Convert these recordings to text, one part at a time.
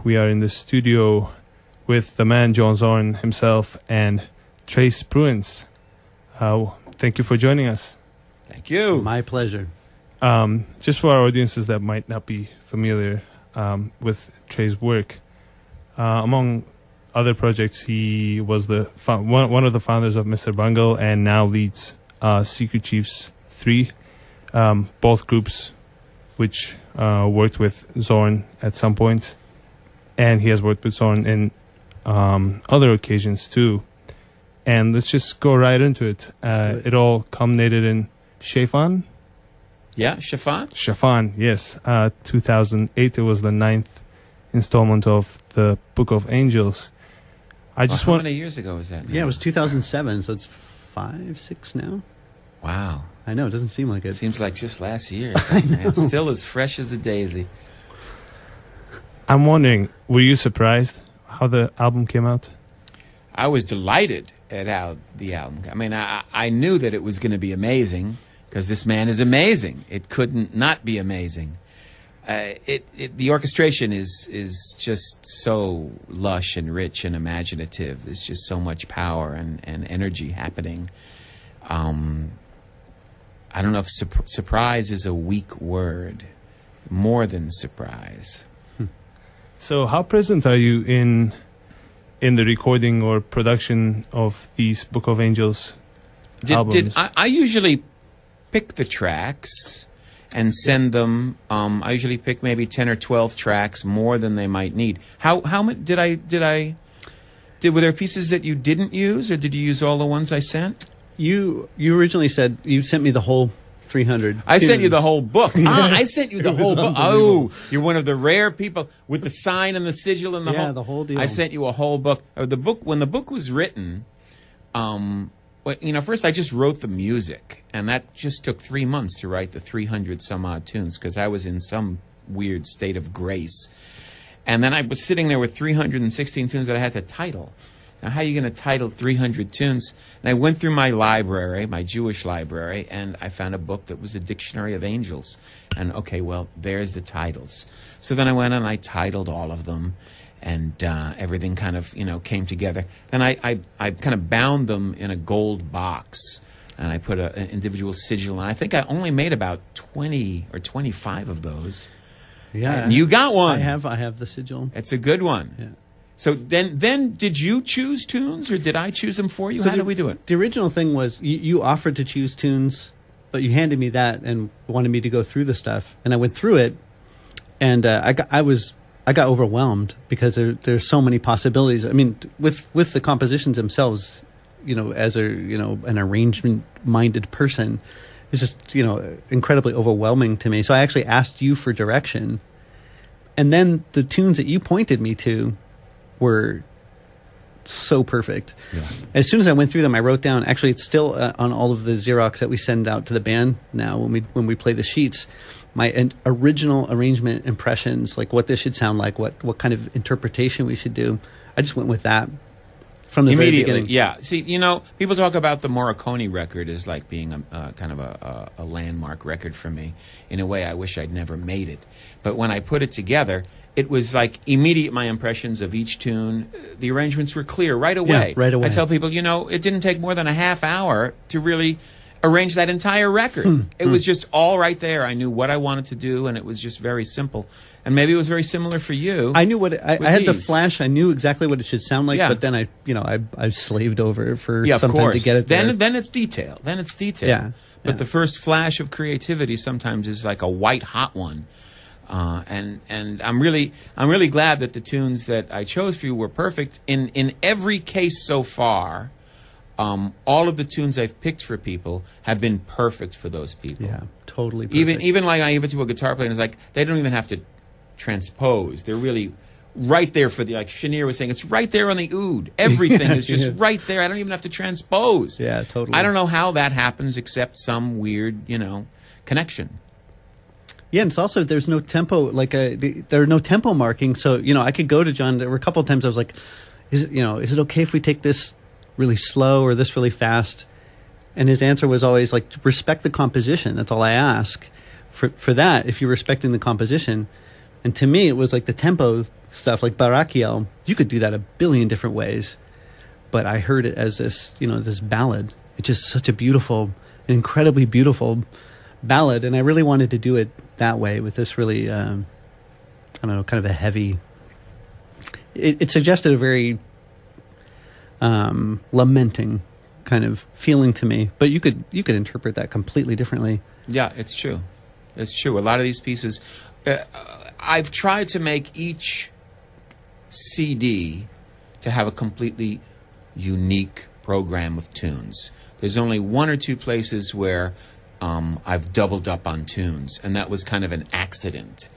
we are in the studio with the man John Zorn himself and Trey Spruance. Thank you for joining us. Thank you. My pleasure. Just for our audiences that might not be familiar with Trey's work, among other projects, he was one of the founders of Mr. Bungle and now leads Secret Chiefs 3, both groups which worked with Zorn at some point. And he has worked with Zorn in other occasions too. And let's just go right into it. It all culminated in Shafan. Yeah, Shafan? Shafan, yes. 2008, it was the 9th installment of the Book of Angels. How many years ago was that now? Yeah, it was 2007, so it's 5, 6 now. Wow. I know, it doesn't seem like it. Seems like just last year. It's still as fresh as a daisy. I'm wondering, were you surprised how the album came out? I was delighted at how the album came. I mean, I knew that it was going to be amazing because this man is amazing. It couldn't not be amazing. The orchestration is just so lush and rich and imaginative. There's just so much power and energy happening. I don't know if surprise is a weak word. More than surprise. So how present are you in the recording or production of these Book of Angels albums? I usually pick the tracks and send them. I usually pick maybe 10 or 12 tracks, more than they might need. How much were there pieces that you didn't use, or did you use all the ones I sent? You originally said you sent me the whole 300. I sent you the whole book. I sent you the whole book. Oh, you're one of the rare people with the sign and the sigil and the whole deal. I sent you a whole book. When the book was written, first I just wrote the music, and that just took 3 months to write the 300 some odd tunes because I was in some weird state of grace. And then I was sitting there with 316 tunes that I had to title. Now, how are you going to title 300 tunes? And I went through my library, my Jewish library, and I found a book that was a dictionary of angels. And, okay, well, there's the titles. So then I went and I titled all of them, and everything kind of, came together. Then I kind of bound them in a gold box, and I put an individual sigil. And I think I only made about 20 or 25 of those. Yeah. And you got one. I have the sigil. It's a good one. Yeah. So then did you choose tunes, or did I choose them for you? How did we do it? The original thing was you offered to choose tunes, but you handed me that and wanted me to go through the stuff. And I went through it, and I got overwhelmed because there's so many possibilities. I mean, with the compositions themselves, as an arrangement-minded person, it's just, incredibly overwhelming to me. So I actually asked you for direction. And then the tunes that you pointed me to were so perfect. Yeah. As soon as I went through them, I wrote down, actually it's still on all of the Xerox that we send out to the band now when we play the sheets, my original arrangement impressions, like what this should sound like, what kind of interpretation we should do. I just went with that from the very beginning. Yeah. See, people talk about the Morricone record as like being kind of a landmark record for me. In a way, I wish I'd never made it. But when I put it together, it was like immediate, my impressions of each tune. The arrangements were clear right away. Yeah, right away. I tell people, it didn't take more than a half hour to really arrange that entire record. It was just all right there. I knew what I wanted to do, and it was just very simple. And maybe it was very similar for you. I knew what I had the flash. I knew exactly what it should sound like. Yeah. But then I slaved over it for some time to get it there. Then it's detail. Yeah. But the first flash of creativity sometimes is like a white hot one. And I'm really glad that the tunes that I chose for you were perfect in every case so far. All of the tunes I've picked for people have been perfect for those people. Yeah, totally perfect. Even like I give it to a guitar player, and it's like they don't even have to transpose. They're really right there for like Chenier was saying, it's right there on the oud. Everything is just right there. I don't even have to transpose. Yeah, totally. I don't know how that happens except some weird, connection. Yeah, and it's also there's no tempo, there are no tempo markings. So I could go to John. There were a couple of times I was like, is it okay if we take this really slow or this really fast? And his answer was always like, respect the composition. That's all I ask for that. If you're respecting the composition, and to me it was like the tempo stuff like Barakiel, you could do that a billion different ways. But I heard it as this, this ballad. It's just such a beautiful, incredibly beautiful ballad. And I really wanted to do it that way with this really, I don't know, kind of a heavy... It suggested a very lamenting kind of feeling to me. But you could interpret that completely differently. Yeah, it's true. It's true. A lot of these pieces... I've tried to make each CD to have a completely unique program of tunes. There's only one or two places where I've doubled up on tunes, and that was kind of an accident.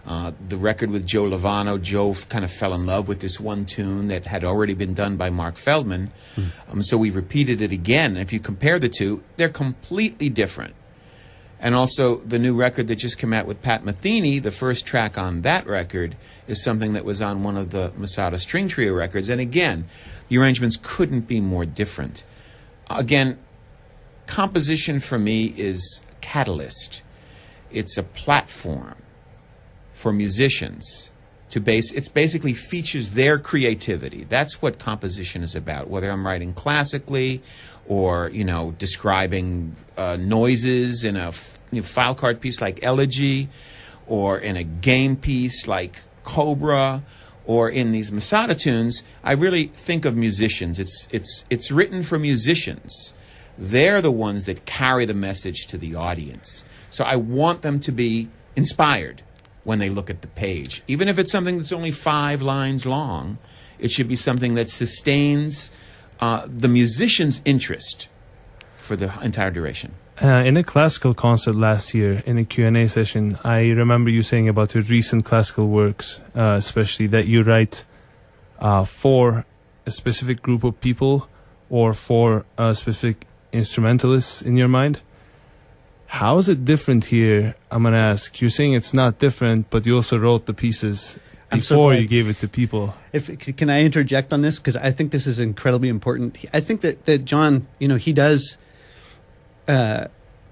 The record with Joe Lovano, Joe kind of fell in love with this one tune that had already been done by Mark Feldman, so we repeated it again. And if you compare the two, they're completely different. And also, the new record that just came out with Pat Metheny, the first track on that record is something that was on one of the Masada String Trio records. And again, the arrangements couldn't be more different. Again, composition for me is a catalyst. It's a platform for musicians to base. It basically features their creativity. That's what composition is about, whether I'm writing classically or, describing noises in a file card piece like Elegy, or in a game piece like Cobra, or in these Masada tunes. I really think of musicians. It's written for musicians. They're the ones that carry the message to the audience. So I want them to be inspired when they look at the page. Even if it's something that's only 5 lines long, it should be something that sustains the musician's interest for the entire duration. In a classical concert last year, in a Q&A session, I remember you saying about your recent classical works, especially that you write for a specific group of people or for specific instrumentalists in your mind. How is it different here? I'm going to ask. You're saying it's not different, but you also wrote the pieces before you gave it to people. Can I interject on this? Because I think this is incredibly important. I think that John, he does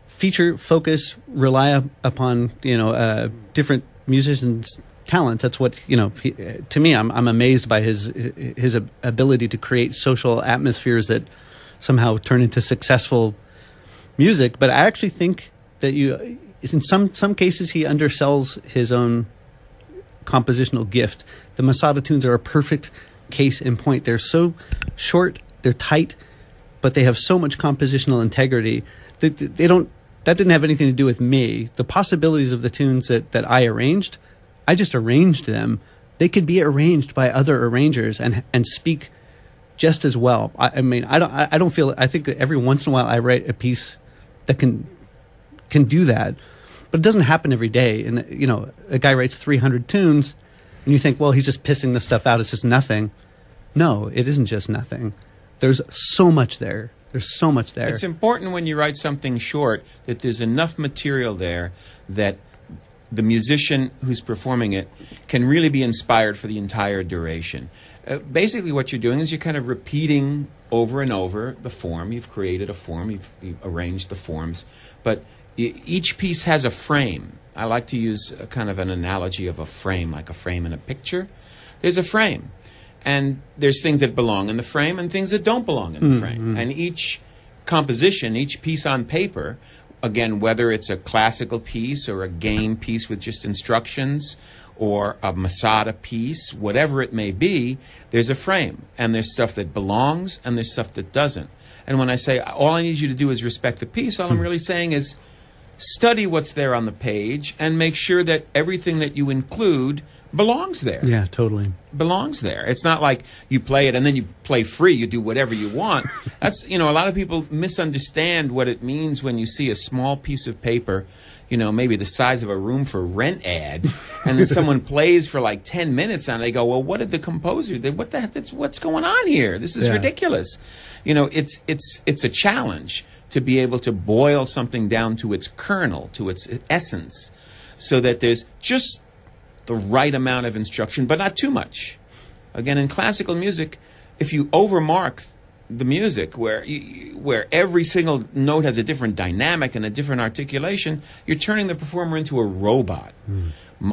feature, focus, rely upon, different musicians' talents. That's what, to me, I'm amazed by his ability to create social atmospheres that somehow turn into successful music. But I actually think that in some cases, he undersells his own compositional gift. The Masada tunes are a perfect case in point. They're so short, they're tight, but they have so much compositional integrity. They don't. That didn't have anything to do with me. The possibilities of the tunes that I arranged, I just arranged them. They could be arranged by other arrangers and speak just as well. I don't feel. I think that every once in a while I write a piece that can do that, but it doesn't happen every day. And a guy writes 300 tunes, and you think, well, he's just pissing the stuff out. It's just nothing. No, it isn't just nothing. There's so much there. There's so much there. It's important when you write something short that there's enough material there that the musician who's performing it can really be inspired for the entire duration. Basically what you're doing is you're kind of repeating over and over the form. You've created a form. You've arranged the forms. But each piece has a frame. I like to use a kind of an analogy of a frame, like a frame in a picture. There's a frame. And there's things that belong in the frame and things that don't belong in the frame. And each composition, each piece on paper, again, whether it's a classical piece or a game piece with just instructions or a Masada piece, whatever it may be, there's a frame. And there's stuff that belongs and there's stuff that doesn't. And when I say all I need you to do is respect the piece, all I'm really saying is study what's there on the page and make sure that everything that you include belongs there. Yeah, totally. Belongs there. It's not like you play it and then you play free, you do whatever you want. That's, a lot of people misunderstand what it means when you see a small piece of paper, maybe the size of a room for rent ad, and then someone plays for like 10 minutes and they go, well, what did the composer do? What the heck? What's going on here? This is ridiculous. It's a challenge to be able to boil something down to its kernel, to its essence, so that there's just the right amount of instruction, but not too much. Again, in classical music, if you overmark the music, where every single note has a different dynamic and a different articulation, you're turning the performer into a robot.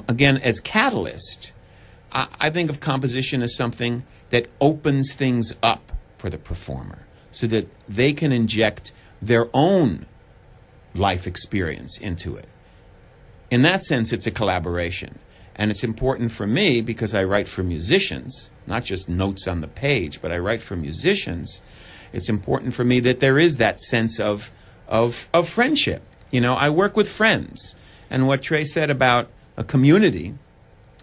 Again, as catalyst, I think of composition as something that opens things up for the performer so that they can inject their own life experience into it. In that sense, it's a collaboration. And it's important for me because I write for musicians, not just notes on the page, but I write for musicians. It's important for me that there is that sense of friendship. You know, I work with friends. And what Trey said about a community,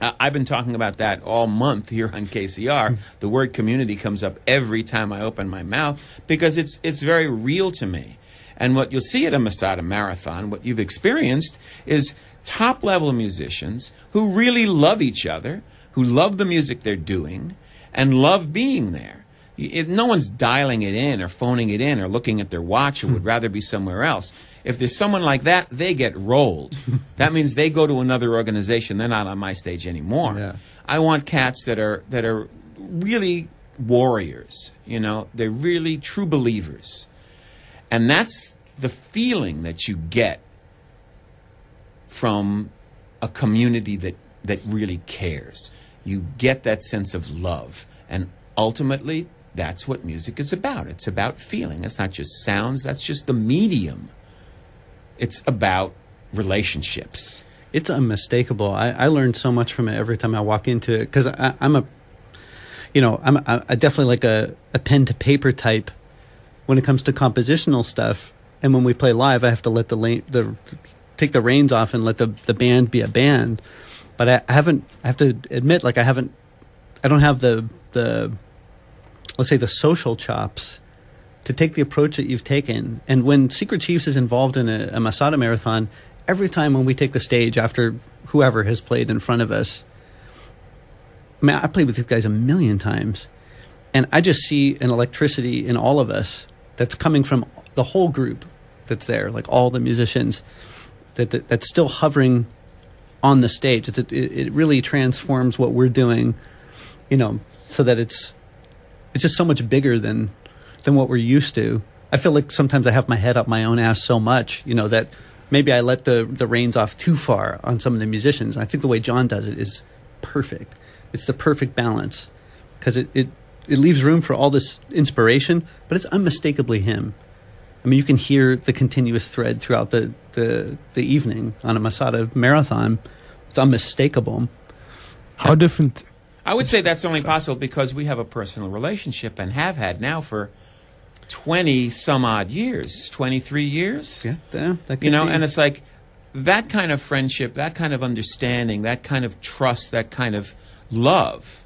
I've been talking about that all month here on KCR. The word community comes up every time I open my mouth because it's very real to me. And what you'll see at a Masada Marathon, what you've experienced, is top-level musicians who really love each other, who love the music they're doing, and love being there. No one's dialing it in or phoning it in or looking at their watch or would rather be somewhere else. If there's someone like that, they get rolled. That means they go to another organization. They're not on my stage anymore. Yeah. I want cats that are really warriors. You know, they're really true believers. And that's the feeling that you get from a community that really cares. You get that sense of love. And ultimately, that's what music is about. It's about feeling. It's not just sounds. That's just the medium. It's about relationships. It's unmistakable. I learned so much from it every time I walk into it because I'm definitely like a pen to paper type when it comes to compositional stuff. And when we play live, I have to let take the reins off and let the band be a band. But I have to admit, like I don't have the let's say the social chops to take the approach that you've taken. And when Secret Chiefs is involved in a Masada Marathon, every time when we take the stage after whoever has played in front of us, I mean, I played with these guys a million times, and I just see an electricity in all of us that's coming from the whole group that's there, like all the musicians, that's still hovering on the stage. It really transforms what we're doing, you know, so that it's just so much bigger than what we're used to. I feel like sometimes I have my head up my own ass so much, you know, that maybe I let the reins off too far on some of the musicians. I think the way John does it is perfect. It's the perfect balance because it leaves room for all this inspiration, but it's unmistakably him. I mean, you can hear the continuous thread throughout the evening on a Masada Marathon. It's unmistakable. How different? I would say that's only possible because we have a personal relationship and have had now for 20 some odd years, 23 years. Yeah, that could you know, be. And it's like that kind of friendship, that kind of understanding, that kind of trust, that kind of love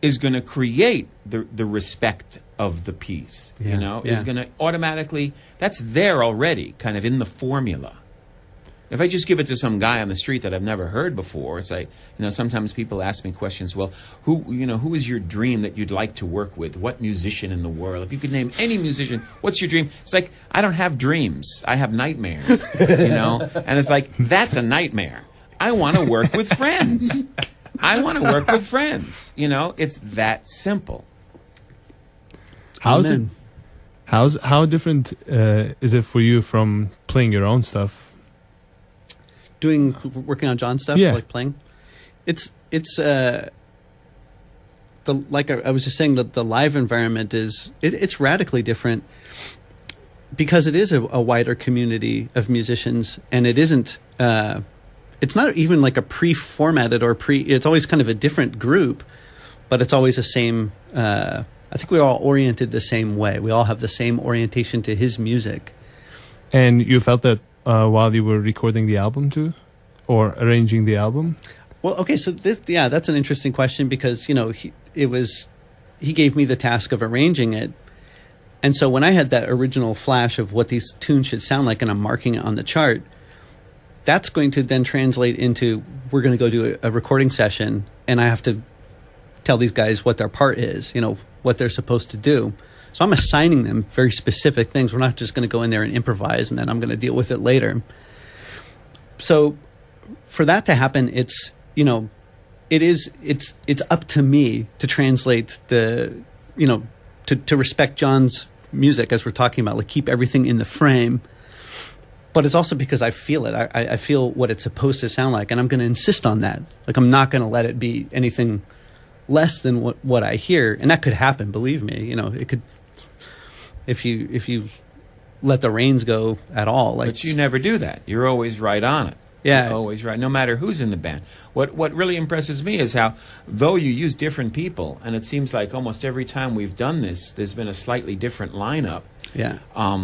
is going to create the respect of the piece, you know, is going to automatically, that's there already, kind of in the formula. If I just give it to some guy on the street that I've never heard before, it's like, you know, sometimes people ask me questions, well, who is your dream that you'd like to work with? What musician in the world? If you could name any musician, what's your dream? It's like, I don't have dreams. I have nightmares, you know? And it's like, that's a nightmare. I want to work with friends. I want to work with friends. You know, it's that simple. How different is it for you from playing your own stuff? Working on John's stuff, like playing. It's like I was just saying, the live environment it's radically different because it is a wider community of musicians, and it isn't. It's not even like a pre-formatted it's always kind of a different group, but it's always the same. I think we're all oriented the same way. We all have the same orientation to his music. And you felt that while you were recording the album too, or arranging the album? Well, okay, so that's an interesting question because, you know, he gave me the task of arranging it. And so when I had that original flash of what these tunes should sound like and I'm marking it on the chart, that's going to then translate into we're going to go do a recording session and I have to tell these guys what their part is, you know, what they're supposed to do. So I'm assigning them very specific things. We're not just going to go in there and improvise and then I'm going to deal with it later. So for that to happen, it's up to me to translate to respect John's music as we're talking about, like keep everything in the frame. but it's also because I feel it. I feel what it's supposed to sound like, and I'm going to insist on that. Like, I'm not going to let it be anything less than what I hear, and that could happen. Believe me, you know, it could. If you let the reins go at all, like, but you never do that. You're always right on it. Yeah. You're always right, no matter who's in the band. What really impresses me is how, though you use different people, and it seems like almost every time we've done this, there's been a slightly different lineup. Yeah. I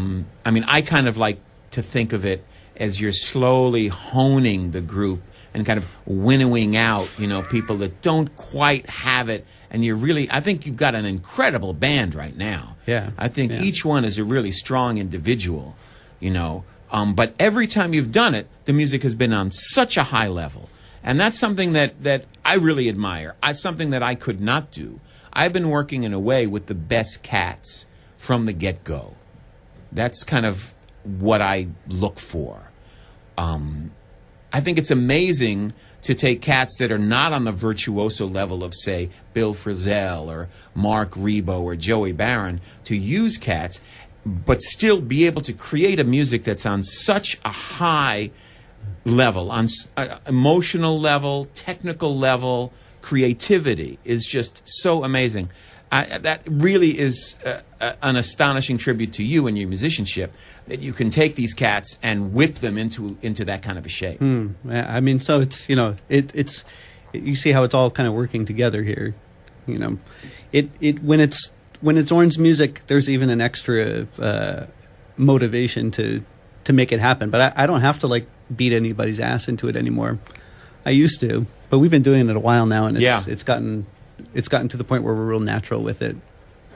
mean, I kind of like to think of it as you're slowly honing the group and kind of winnowing out, you know, people that don't quite have it. And you're really, I think you've got an incredible band right now. Yeah. I think Yeah. each one is a really strong individual, you know. But every time you've done it, the music has been on such a high level. And that's something that I really admire. Something that I could not do. I've been working in a way with the best cats from the get-go. That's kind of what I look for. I think it's amazing to take cats that are not on the virtuoso level of, say, Bill Frisell or Mark Rebo or Joey Barron, to use cats, but still be able to create a music that's on such a high level, on emotional level, technical level. Creativity is just so amazing. That really is an astonishing tribute to you and your musicianship, that you can take these cats and whip them into that kind of a shape. I mean, so it's, you know, it's you see how it's all kind of working together here. You know, when it's Zorn's music, there's even an extra motivation to make it happen. But I don't have to, like, beat anybody's ass into it anymore. I used to, but we've been doing it a while now, and it's gotten to the point where we're real natural with it.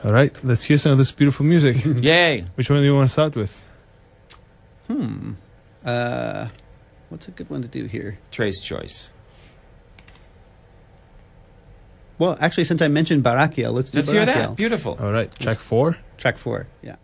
All right, let's hear some of this beautiful music. Yay! Which one do you want to start with? What's a good one to do here? Trey's choice. Well, actually, since I mentioned Barakiel, let's Let's Barakiel. hear that. Beautiful. All right, track 4. Track 4, yeah.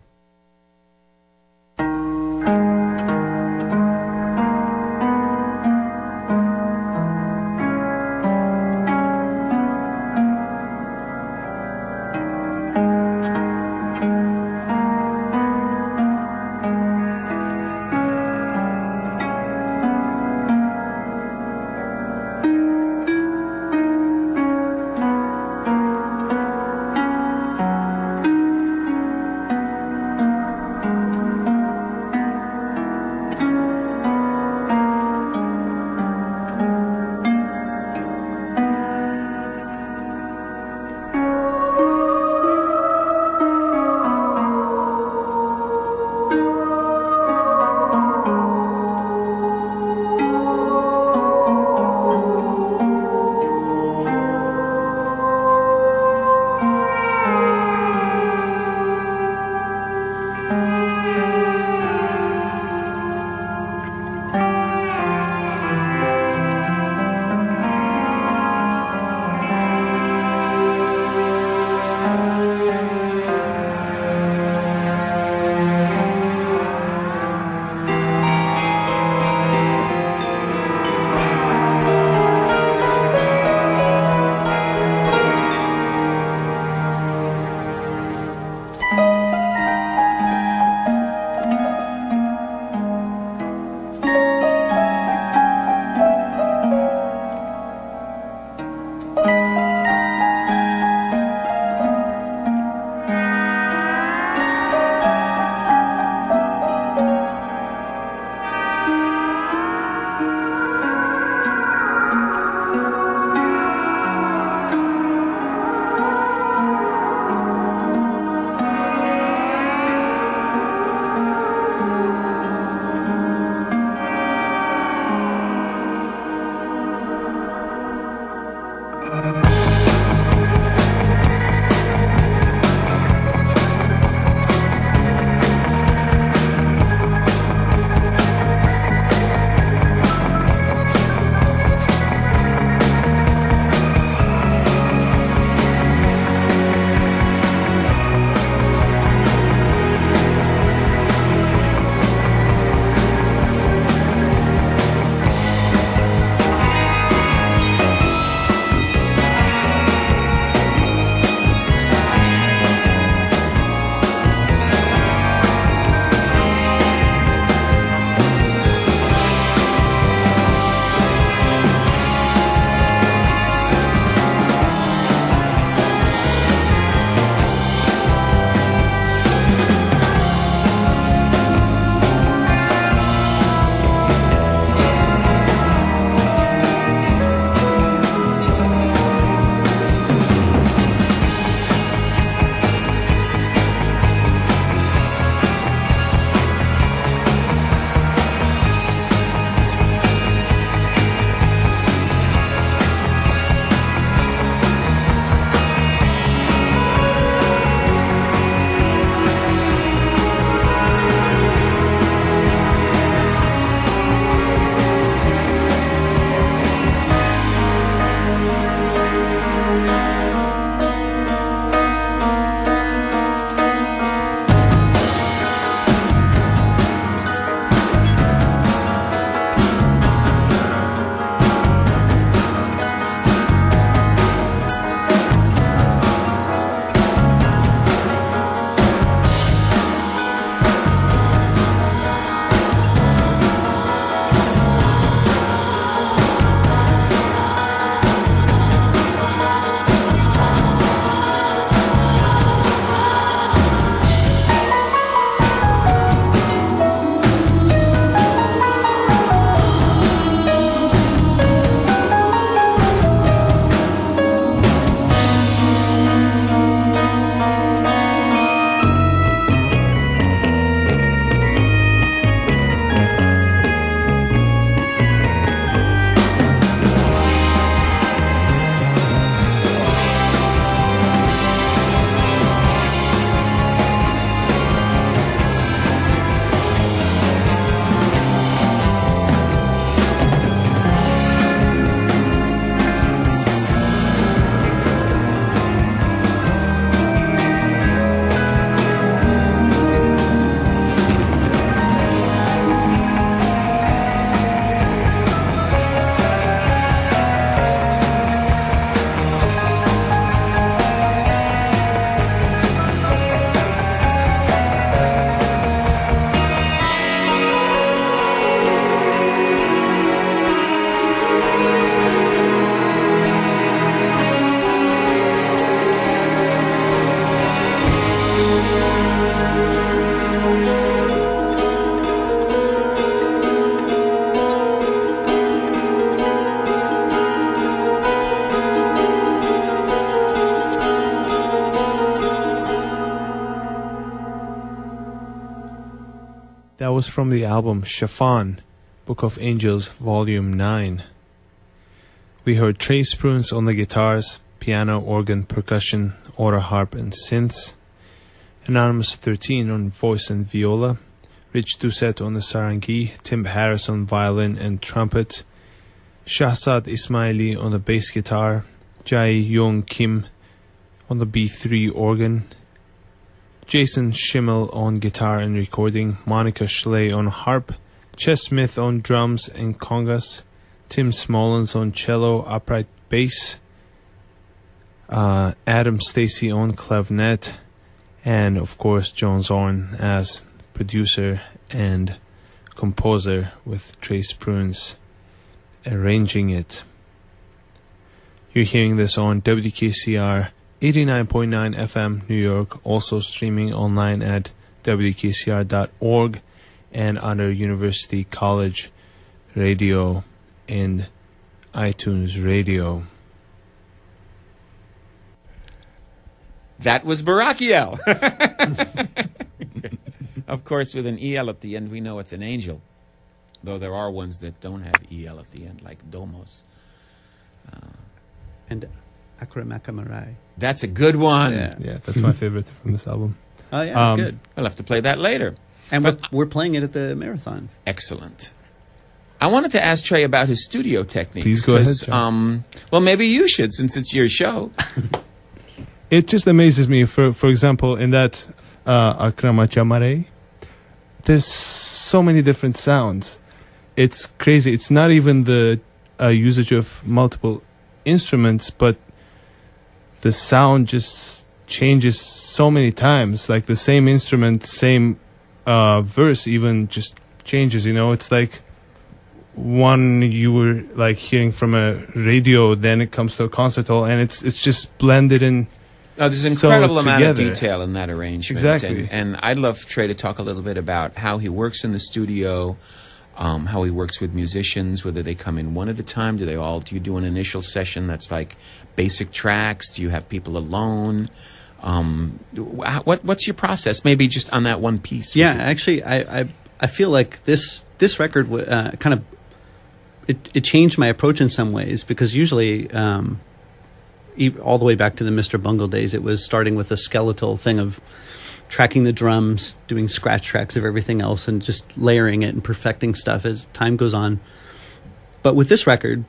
was from the album Chiffon, Book of Angels, Volume 9. We heard Trey Spruance on the guitars, piano, organ, percussion, auto harp, and synths. Anonymous 13 on voice and viola. Rich Doucette on the sarangi. Tim Harris on violin and trumpet. Shahzad Ismaili on the bass guitar. Jai Young Kim on the B3 organ. Jason Schimmel on guitar and recording. Monica Schley on harp. Ches Smith on drums and congas. Tim Smollins on cello, upright bass. Adam Stacy on clavinet. And, of course, John Zorn as producer and composer with Trey Spruance arranging it. You're hearing this on WKCR 89.9 FM New York, also streaming online at wkcr.org and under University College Radio in iTunes Radio. That was Barakiel. Of course, with an EL at the end, we know it's an angel. Though there are ones that don't have EL at the end, like Domos. And Akramachamarei. That's a good one. Yeah, that's my favorite from this album. Oh, yeah, good. We'll have to play that later. And we're playing it at the marathon. Excellent. I wanted to ask Trey about his studio techniques. Please go ahead, Trey. Well, maybe you should, since it's your show. It just amazes me, for example, in that Akramachamarei, there's so many different sounds. It's crazy. It's not even the usage of multiple instruments, but the sound just changes so many times. Like the same instrument, same verse even just changes, It's like one you were like hearing from a radio, then it comes to a concert hall, and it's just blended in. Oh, there's an incredible amount of detail in that arrangement. Exactly. And I'd love Trey to talk a little bit about how he works in the studio, how he works with musicians, whether they come in one at a time. Do you do an initial session that's like basic tracks? Do you have people alone? What's your process? Maybe just on that one piece. Yeah, actually, I feel like this record kind of it changed my approach in some ways, because usually all the way back to the Mr. Bungle days, it was starting with a skeletal thing of tracking the drums, doing scratch tracks of everything else, and just layering it and perfecting stuff as time goes on. But with this record,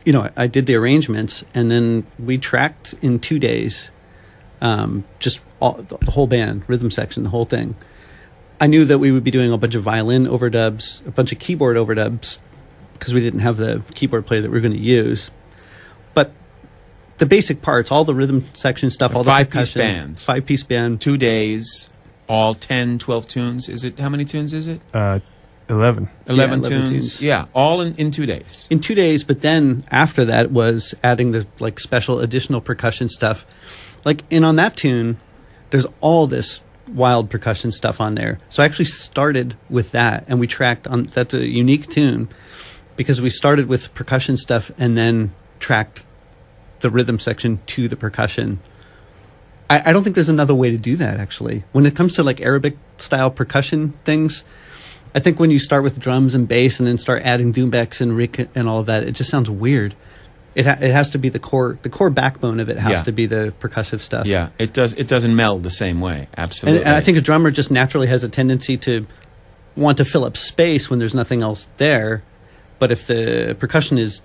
I did the arrangements, and then we tracked in 2 days, just the whole band, rhythm section, the whole thing. I knew that we would be doing a bunch of violin overdubs, a bunch of keyboard overdubs, because we didn't have the keyboard player that we were going to use. But the basic parts, all the rhythm section stuff, all the percussion. 5-piece band. 2 days, all 10, 12 tunes. How many tunes is it? 11. 11 tunes. Yeah, all in 2 days. In 2 days, but then after that was adding the special additional percussion stuff. And on that tune, there's all this wild percussion stuff on there. So I actually started with that, and we tracked on. That's a unique tune, because we started with percussion stuff and then tracked the rhythm section to the percussion. I don't think there's another way to do that, actually. When it comes to Arabic style percussion things, I think when you start with drums and bass and then start adding doumbeks and rik and all of that, it just sounds weird. It has to be the core backbone of it has to be the percussive stuff. Yeah, it doesn't meld the same way. Absolutely. And I think a drummer just naturally has a tendency to want to fill up space when there's nothing else there. But if the percussion is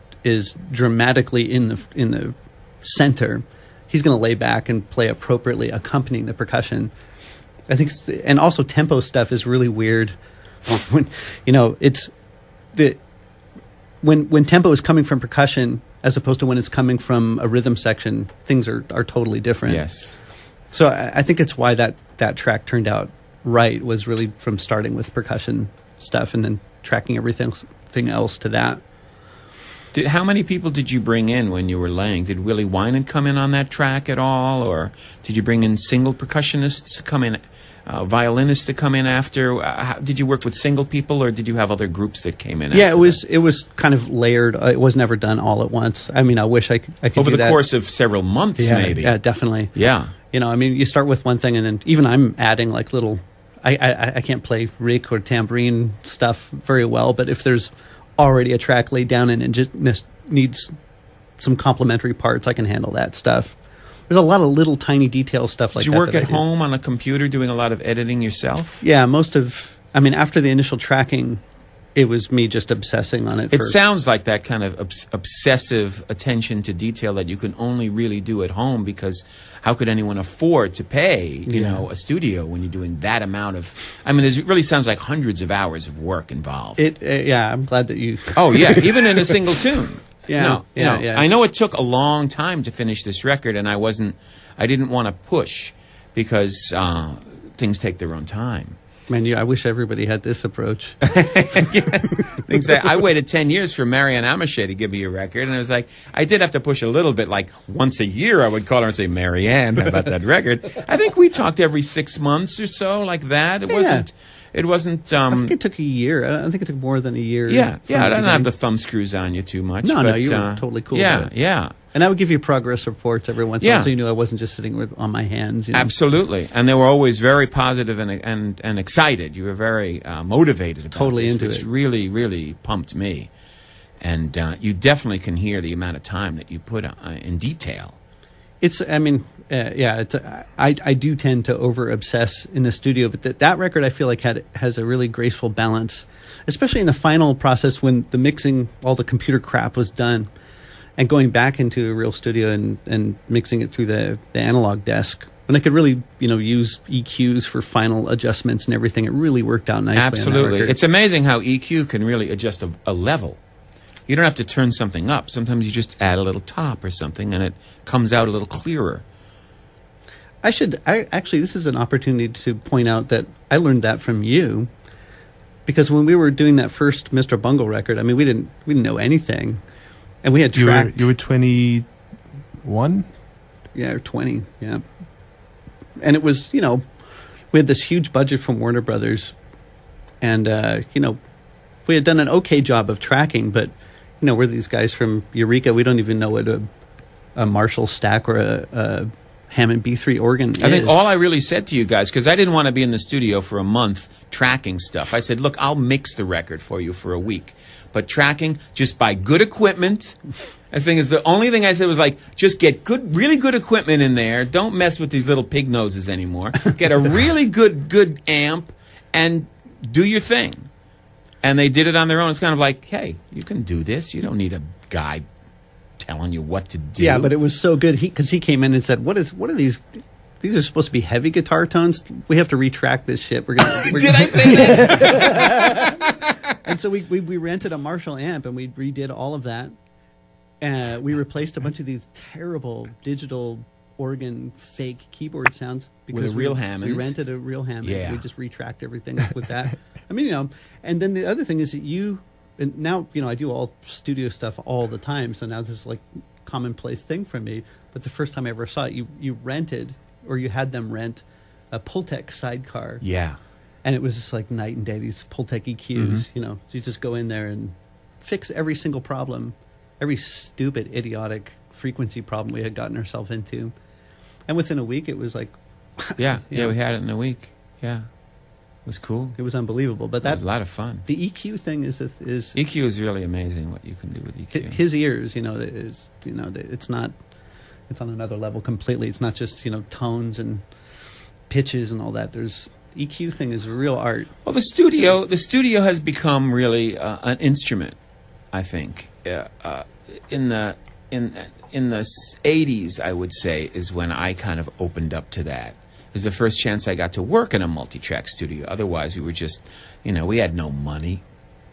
dramatically in the center, he's going to lay back and play appropriately, accompanying the percussion. I think, and also tempo stuff is really weird. When it's when tempo is coming from percussion as opposed to when it's coming from a rhythm section, things are totally different. Yes. So I think it's why that track turned out right, was really from starting with percussion stuff and then tracking everything else to that. How many people did you bring in when you were laying? Did Willie Winan come in on that track at all, or did you bring in single percussionists to come in, violinists to come in after? Did you work with single people, or did you have other groups that came in? Yeah, it was kind of layered. It was never done all at once. I mean, I wish I could over do the that. course of several months, maybe. Yeah, definitely. Yeah. You start with one thing, and then even I'm adding little I can't play Rick or tambourine stuff very well, but if there's already a track laid down and it just needs some complementary parts, I can handle that stuff. There's a lot of little tiny detail stuff like that. Did you work at home on a computer doing a lot of editing yourself? Yeah, after the initial tracking, it was me just obsessing on it. It sounds like that kind of obsessive attention to detail that you can only really do at home, because how could anyone afford to pay, you know, a studio when you're doing that amount of... I mean, it really sounds like hundreds of hours of work involved. Yeah, I'm glad that you... Oh, yeah, even in a single tune. Yeah, yeah. I know it took a long time to finish this record, and I didn't want to push, because things take their own time. Man, I wish everybody had this approach. Exactly. I waited 10 years for Marianne Amashay to give me a record, and it was like, I did have to push a little bit. Like, once a year I would call her and say, Marianne, how about that record? I think we talked every 6 months or so, like that. It wasn't... I think it took a year. I don't think it took more than a year. Yeah. I don't have the thumb screws on you too much. No, you were totally cool. Yeah. And I would give you progress reports every once in a while, so you knew I wasn't just sitting on my hands. You know? Absolutely. And they were always very positive and excited. You were very motivated about totally this, into which it. really, really pumped me. And you definitely can hear the amount of time that you put in detail. I do tend to over obsess in the studio, but that record I feel like has a really graceful balance, especially in the final process when the mixing, all the computer crap was done, and going back into a real studio and mixing it through the analog desk. When I could really, use EQs for final adjustments and everything, it really worked out nicely. Absolutely. It's amazing how EQ can really adjust a level. You don't have to turn something up. Sometimes you just add a little top or something, and it comes out a little clearer. Actually, this is an opportunity to point out that I learned that from you, because when we were doing that first Mr. Bungle record, I mean, we didn't know anything, and we had tracked. You were 21? Yeah, or 20. Yeah, and it was we had this huge budget from Warner Brothers, and we had done an okay job of tracking, but we're these guys from Eureka. We don't even know what a Marshall stack or a Hammond B3 organ I think all I really said to you guys, because I didn't want to be in the studio for a month tracking stuff. I said, look, I'll mix the record for you for a week. But tracking, just buy good equipment. The thing is, the only thing I said was like, just get really good equipment in there. Don't mess with these little pig noses anymore. Get a really good amp and do your thing. And they did it on their own. It's kind of like, hey, you can do this. You don't need a guy telling you what to do. Yeah, but it was so good because he came in and said, "What are these? These are supposed to be heavy guitar tones. We have to retract this shit." Did I say that? And so we rented a Marshall amp and we redid all of that. We replaced a bunch of these terrible digital organ fake keyboard sounds because with a real Hammond. We rented a real Hammond. Yeah. We just retracked everything with that. I mean, and then the other thing is that and now, I do all studio stuff all the time, so now this is like commonplace thing for me. But the first time I ever saw it, you rented, or you had them rent, a Pultec sidecar. Yeah. And it was just like night and day, these Pultec EQs, you just go in there and fix every single problem, every stupid, idiotic frequency problem we had gotten ourselves into. And within a week, it was like... Yeah, we had it in a week. Yeah. It was cool. It was unbelievable. But it was a lot of fun. The EQ thing is EQ is really amazing what you can do with EQ. His ears, it's on another level completely. It's not just tones and pitches and all that. There's EQ thing is real art. Well, the studio has become really an instrument, I think. In the 80s, I would say, is when I kind of opened up to that. It was the first chance I got to work in a multi-track studio. Otherwise, we were just, we had no money.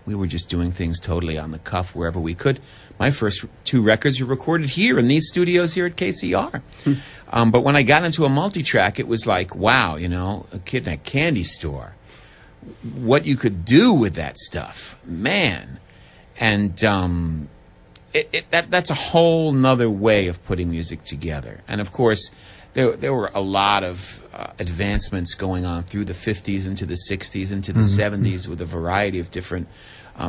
We were just doing things totally on the cuff wherever we could. My first 2 records were recorded here in these studios here at KCR. But when I got into a multi-track, it was like, wow, a kid in a candy store. What you could do with that stuff, man. And that's a whole nother way of putting music together. And of course, there were a lot of advancements going on through the 50s into the 60s into the 70s with a variety of different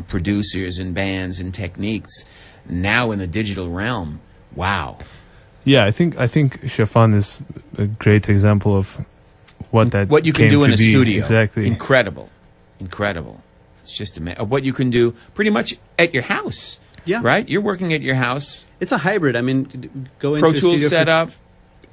producers and bands and techniques. Now in the digital realm, wow. Yeah, I think Chiffon is a great example of what you can came do in to a be. studio. Exactly. Incredible. It's just what you can do pretty much at your house. Yeah. Right? You're working at your house. It's a hybrid. I mean, go into Pro a studio Tools setup.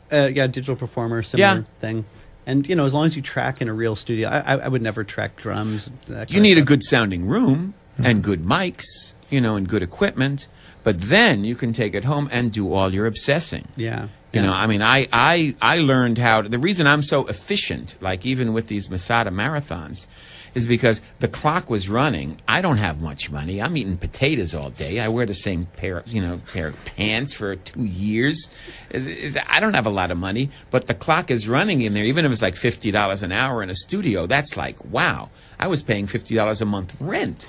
Digital Performer, similar thing. And, as long as you track in a real studio, I would never track drums. You need a good sounding room and good mics, and good equipment. But then you can take it home and do all your obsessing. Yeah. I mean, I learned how to, the reason I'm so efficient, like even with these Masada marathons, is because the clock was running. I don't have much money. I'm eating potatoes all day. I wear the same pair of pants for 2 years. I don't have a lot of money, but the clock is running in there. Even if it's like $50 an hour in a studio, that's like, wow, I was paying $50 a month rent.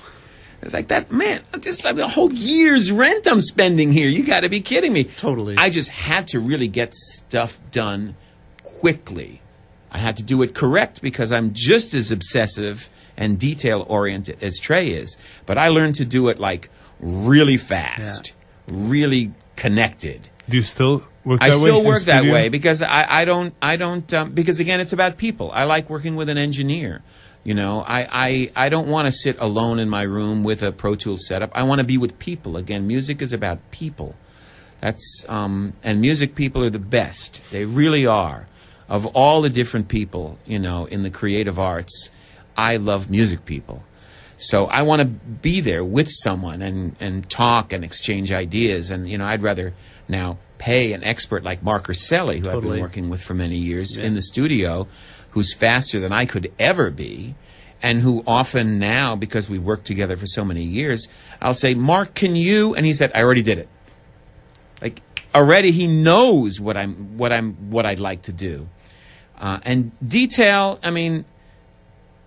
It's like that, man, just like a whole year's rent I'm spending here. You got to be kidding me. Totally. I just had to really get stuff done quickly. I had to do it correct because I'm just as obsessive and detail-oriented as Trey is. But I learned to do it like really fast, really connected. Do you still work that I way? still work that studio? way because I don't because again, it's about people. I like working with an engineer. I don't want to sit alone in my room with a Pro Tools setup. I want to be with people. Again, music is about people. That's and music people are the best. They really are. Of all the different people, in the creative arts, I love music people. So I want to be there with someone and talk and exchange ideas. And, I'd rather now pay an expert like Mark Urselli, who I've been working with for many years in the studio, who's faster than I could ever be, and who often now, because we worked together for so many years, I'll say, Mark, can you? And he said, I already did it. Like, already he knows what I'd like to do. And detail, I mean,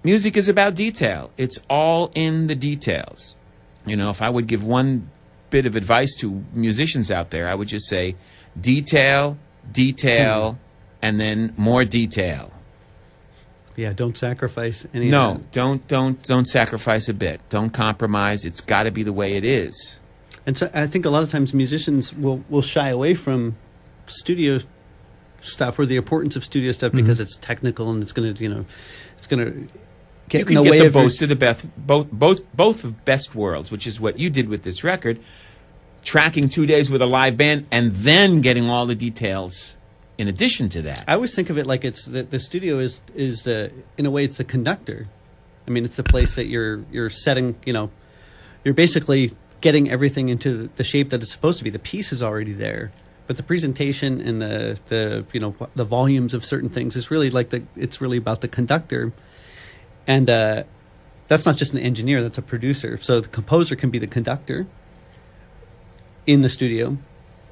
music is about detail. It's all in the details. If I would give one bit of advice to musicians out there, I would just say detail, and then more detail. Yeah, don't sacrifice any No, of that. don't sacrifice a bit. Don't compromise. It's got to be the way it is. And so I think a lot of times musicians will shy away from studio stuff or the importance of studio stuff because it's technical and it's going to, it's going to get in the way of most of the best, both of best worlds, which is what you did with this record, tracking 2 days with a live band and then getting all the details in addition to that. I always think of it like it's the studio is in a way it's the conductor. I mean, it's the place that you're setting. You're basically getting everything into the shape that it's supposed to be. The piece is already there, but the presentation and the volumes of certain things is really it's really about the conductor, and that's not just an engineer. That's a producer. So the composer can be the conductor in the studio.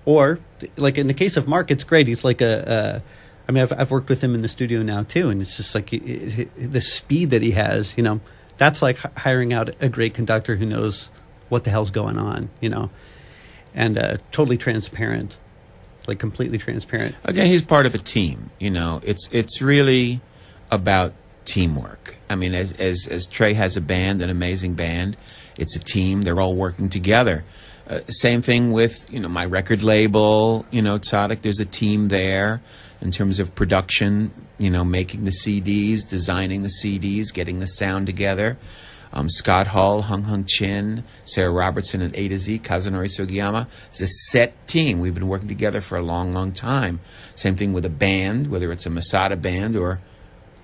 Or, like in the case of Mark, it's great. He's like I mean, I've worked with him in the studio now too, and it's just like the speed that he has. That's like hiring out a great conductor who knows what the hell's going on. And totally transparent, like completely transparent. Again, he's part of a team. It's really about teamwork. I mean, as Trey has a band, an amazing band, it's a team. They're all working together. Same thing with, my record label, Tzaddik, there's a team there in terms of production, making the CDs, designing the CDs, getting the sound together. Scott Hull, Hung Chin, Sarah Robertson, and A to Z, Kazunori Sugiyama. It's a set team. We've been working together for a long, long time. Same thing with a band, whether it's a Masada band or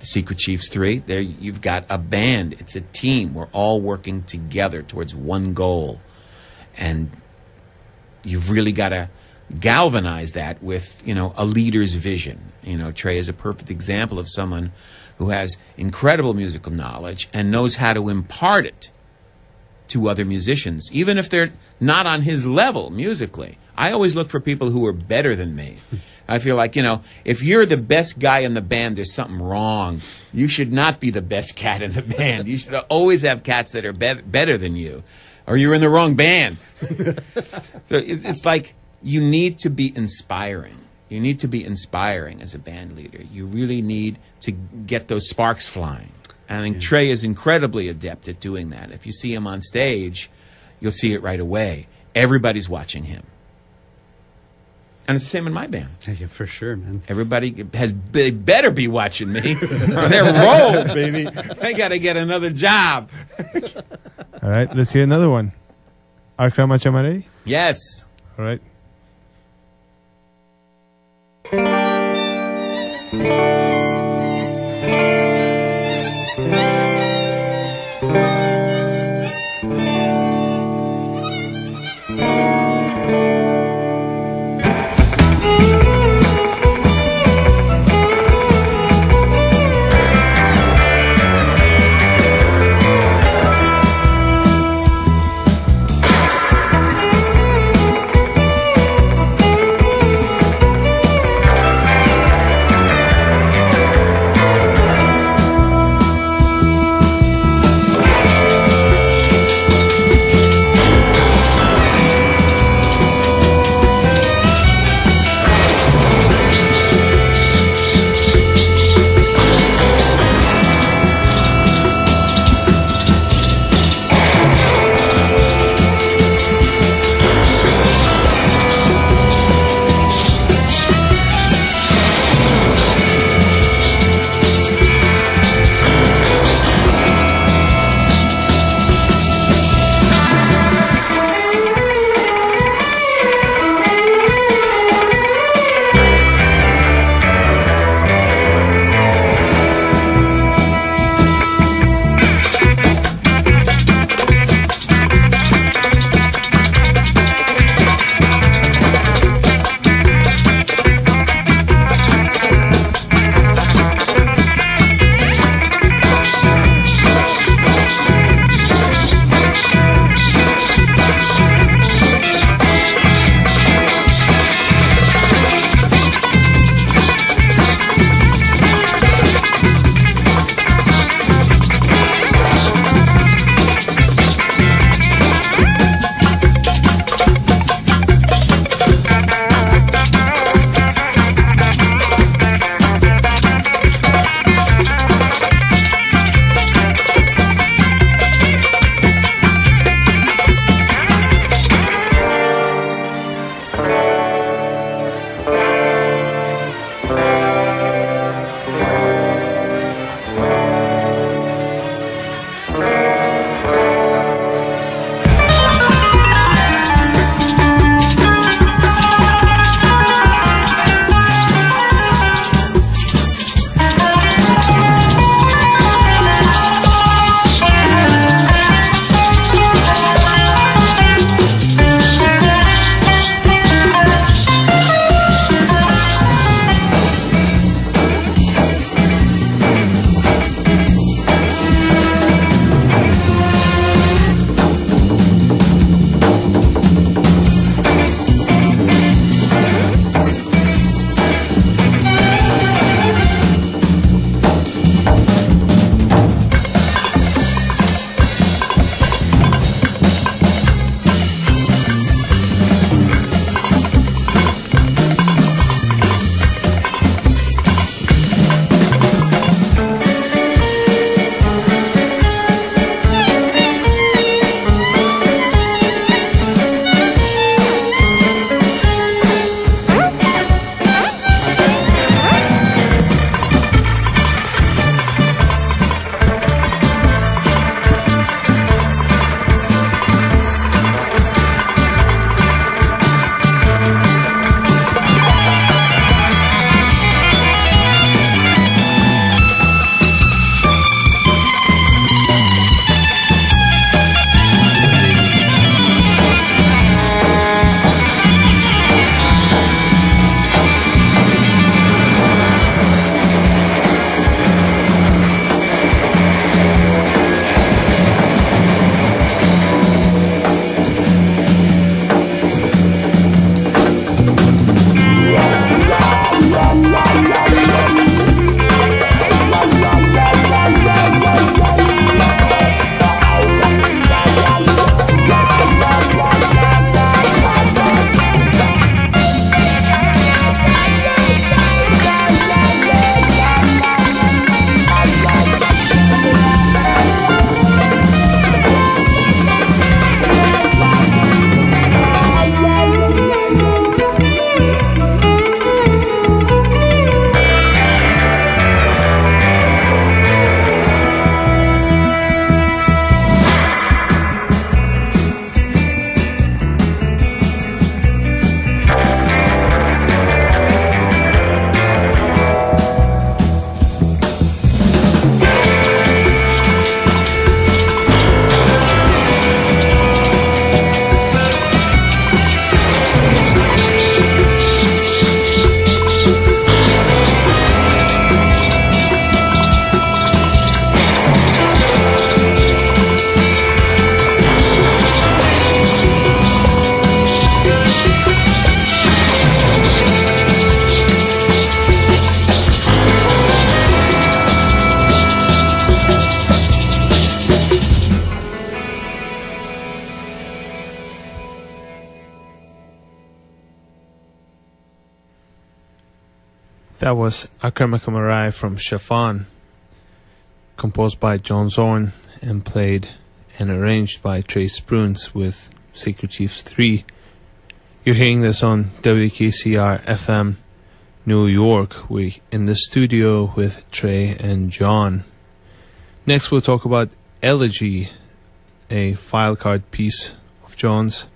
the Secret Chiefs 3. There you've got a band. It's a team. We're all working together towards one goal. And you've really got to galvanize that with, a leader's vision. Trey is a perfect example of someone who has incredible musical knowledge and knows how to impart it to other musicians, even if they're not on his level musically. I always look for people who are better than me. I feel like, if you're the best guy in the band, there's something wrong. You should not be the best cat in the band. You should always have cats that are better than you. Or you're in the wrong band. So it's like you need to be inspiring. You need to be inspiring as a band leader. You really need to get those sparks flying. And I think Trey is incredibly adept at doing that. If you see him on stage, you'll see it right away. Everybody's watching him. And it's the same in my band. Yeah, for sure, man. Everybody better be watching me, or they're rolled, baby. I got to get another job. All right, let's hear another one. Akramachamarei? Yes. All right. That was Akramachamarei from Chiffon, composed by John Zorn and played and arranged by Trey Spruance with Sacred Chiefs 3. You're hearing this on WKCR FM New York. We're in the studio with Trey and John. Next we'll talk about Elegy, a file card piece of John's.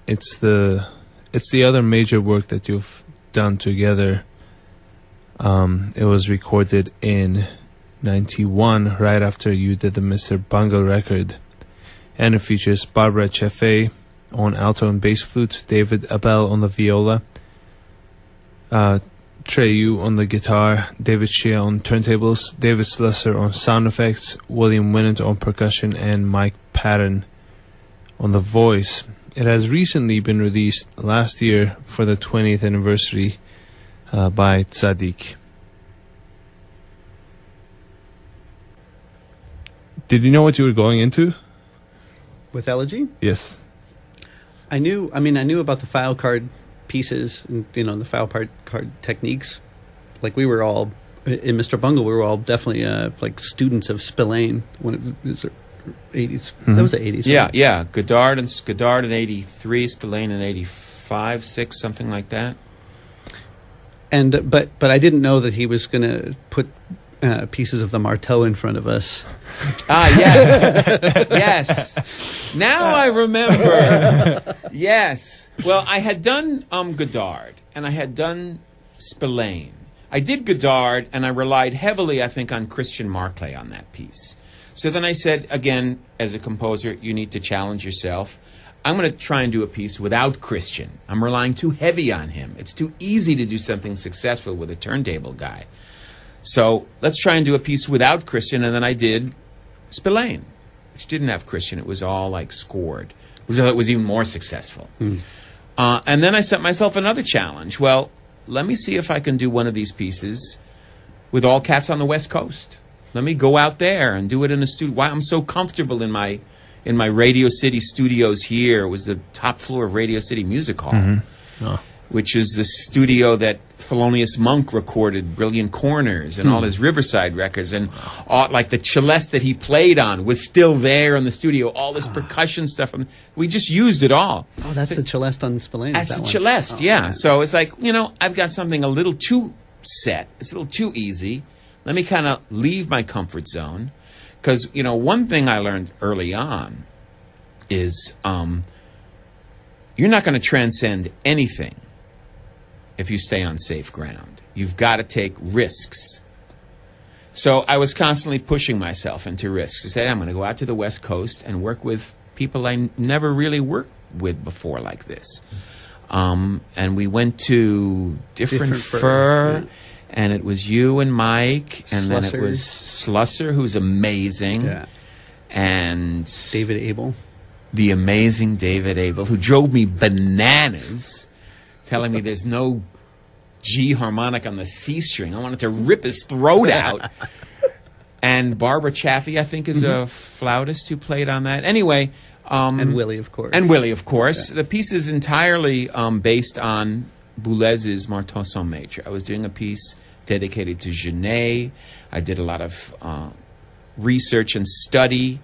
It's the other major work that you've done together. It was recorded in 91, right after you did the Mr. Bungle record, and it features Barbara Chefe on alto and bass flute, David Abel on the viola, Trey Yu on the guitar, David Shea on turntables, David Slusser on sound effects, William Winnant on percussion, and Mike Patton on the voice. It has recently been released last year for the 20th anniversary by Tzadik. Did you know what you were going into? With Elegy? Yes. I knew about the file card pieces and, the file card techniques. Like, we were all, in Mr. Bungle, we were all definitely like students of Spillane when it was 80s. Mm-hmm. That was the 80s. Yeah, right? yeah. Godard in 83, Spillane in 85, 6, something like that. And but I didn't know that he was going to put pieces of the Marteau in front of us. Ah, yes. Yes. Now I remember. Yes. Well, I had done Godard, and I had done Spillane. I did Godard, and I relied heavily, I think, on Christian Marclay on that piece. So then I said, again, as a composer, you need to challenge yourself. I'm going to try and do a piece without Christian. I'm relying too heavy on him. It's too easy to do something successful with a turntable guy. So let's try and do a piece without Christian, and then I did Spillane, which didn't have Christian. It was all like scored. It was even more successful. And then I set myself another challenge. Well, let me see if I can do one of these pieces with all cats on the West Coast. Let me go out there and do it in a studio. Why I'm so comfortable in my Radio City studios here. It was the top floor of Radio City Music Hall, which is the studio that Thelonious Monk recorded Brilliant Corners and all his Riverside records, and like the celeste that he played on was still there in the studio. All this percussion stuff, we just used it all. Oh, that's the celeste on Spillane. That's the celeste, yeah. Man. So it's like, I've got something a little too set. It's a little too easy. Let me kind of leave my comfort zone. Because, one thing I learned early on is you're not going to transcend anything if you stay on safe ground. You've got to take risks. So I was constantly pushing myself into risks. I said, I'm going to go out to the West Coast and work with people I never really worked with before like this. And we went to Different Fur. Yeah. And it was you and Mike, and then it was Slusser, who's amazing, and David Abel, the amazing David Abel, who drove me bananas, telling me there's no G harmonic on the C string. I wanted to rip his throat out. And Barbara Chaffee, I think, is a flautist who played on that. Anyway, and Willie, of course. Yeah. The piece is entirely based on Boulez's Marteau Son Maître. I was doing a piece dedicated to Genet. I did a lot of research and study.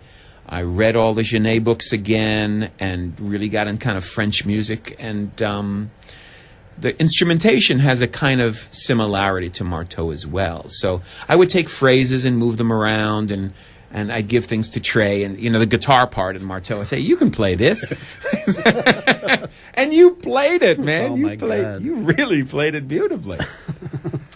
I read all the Genet books again and really got in kind of French music. And the instrumentation has a kind of similarity to Marteau as well. So I would take phrases and move them around, and I'd give things to Trey, and the guitar part in Marteau. I say, you can play this, and you played it, man. Oh, my God. You really played it beautifully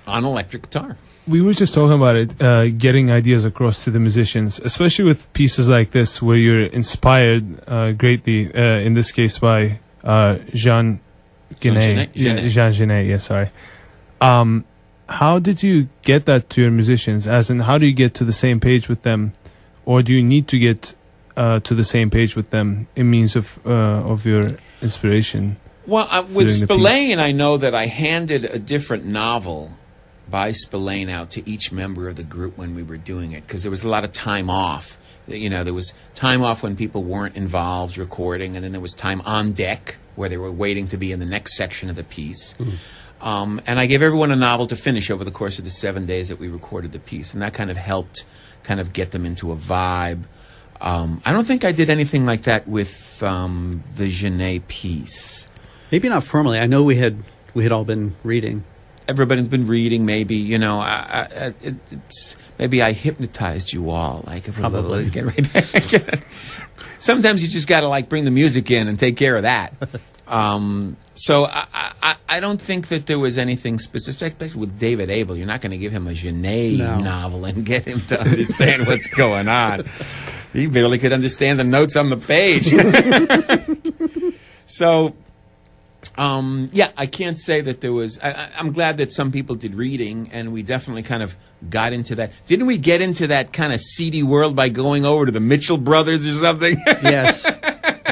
on electric guitar. We were just talking about it, getting ideas across to the musicians, especially with pieces like this where you're inspired greatly. In this case, by Jean Genet. Jean Genet. Yeah, sorry. How did you get that to your musicians? As in, how do you get to the same page with them? Or do you need to get to the same page with them in means of your inspiration? Well, with Spillane, I know that I handed a different novel by Spillane out to each member of the group when we were doing it, because there was a lot of time off. There was time off when people weren't involved recording, and then there was time on deck where they were waiting to be in the next section of the piece. And I gave everyone a novel to finish over the course of the 7 days that we recorded the piece. And that kind of helped kind of get them into a vibe. I don't think I did anything like that with the Genet piece. Maybe not formally. I know we had all been reading. Everybody's been reading, maybe, you know, it's maybe I hypnotized you all. Like, Probably. Get right back. Sometimes you just got to, like, bring the music in and take care of that. So I don't think that there was anything specific, especially with David Abel. You're not going to give him a Genet novel and get him to understand what's going on. He barely could understand the notes on the page. So... yeah, I can't say that there was... I'm glad that some people did reading, and we definitely kind of got into that. Didn't we get into that kind of seedy world by going over to the Mitchell Brothers or something? Yes.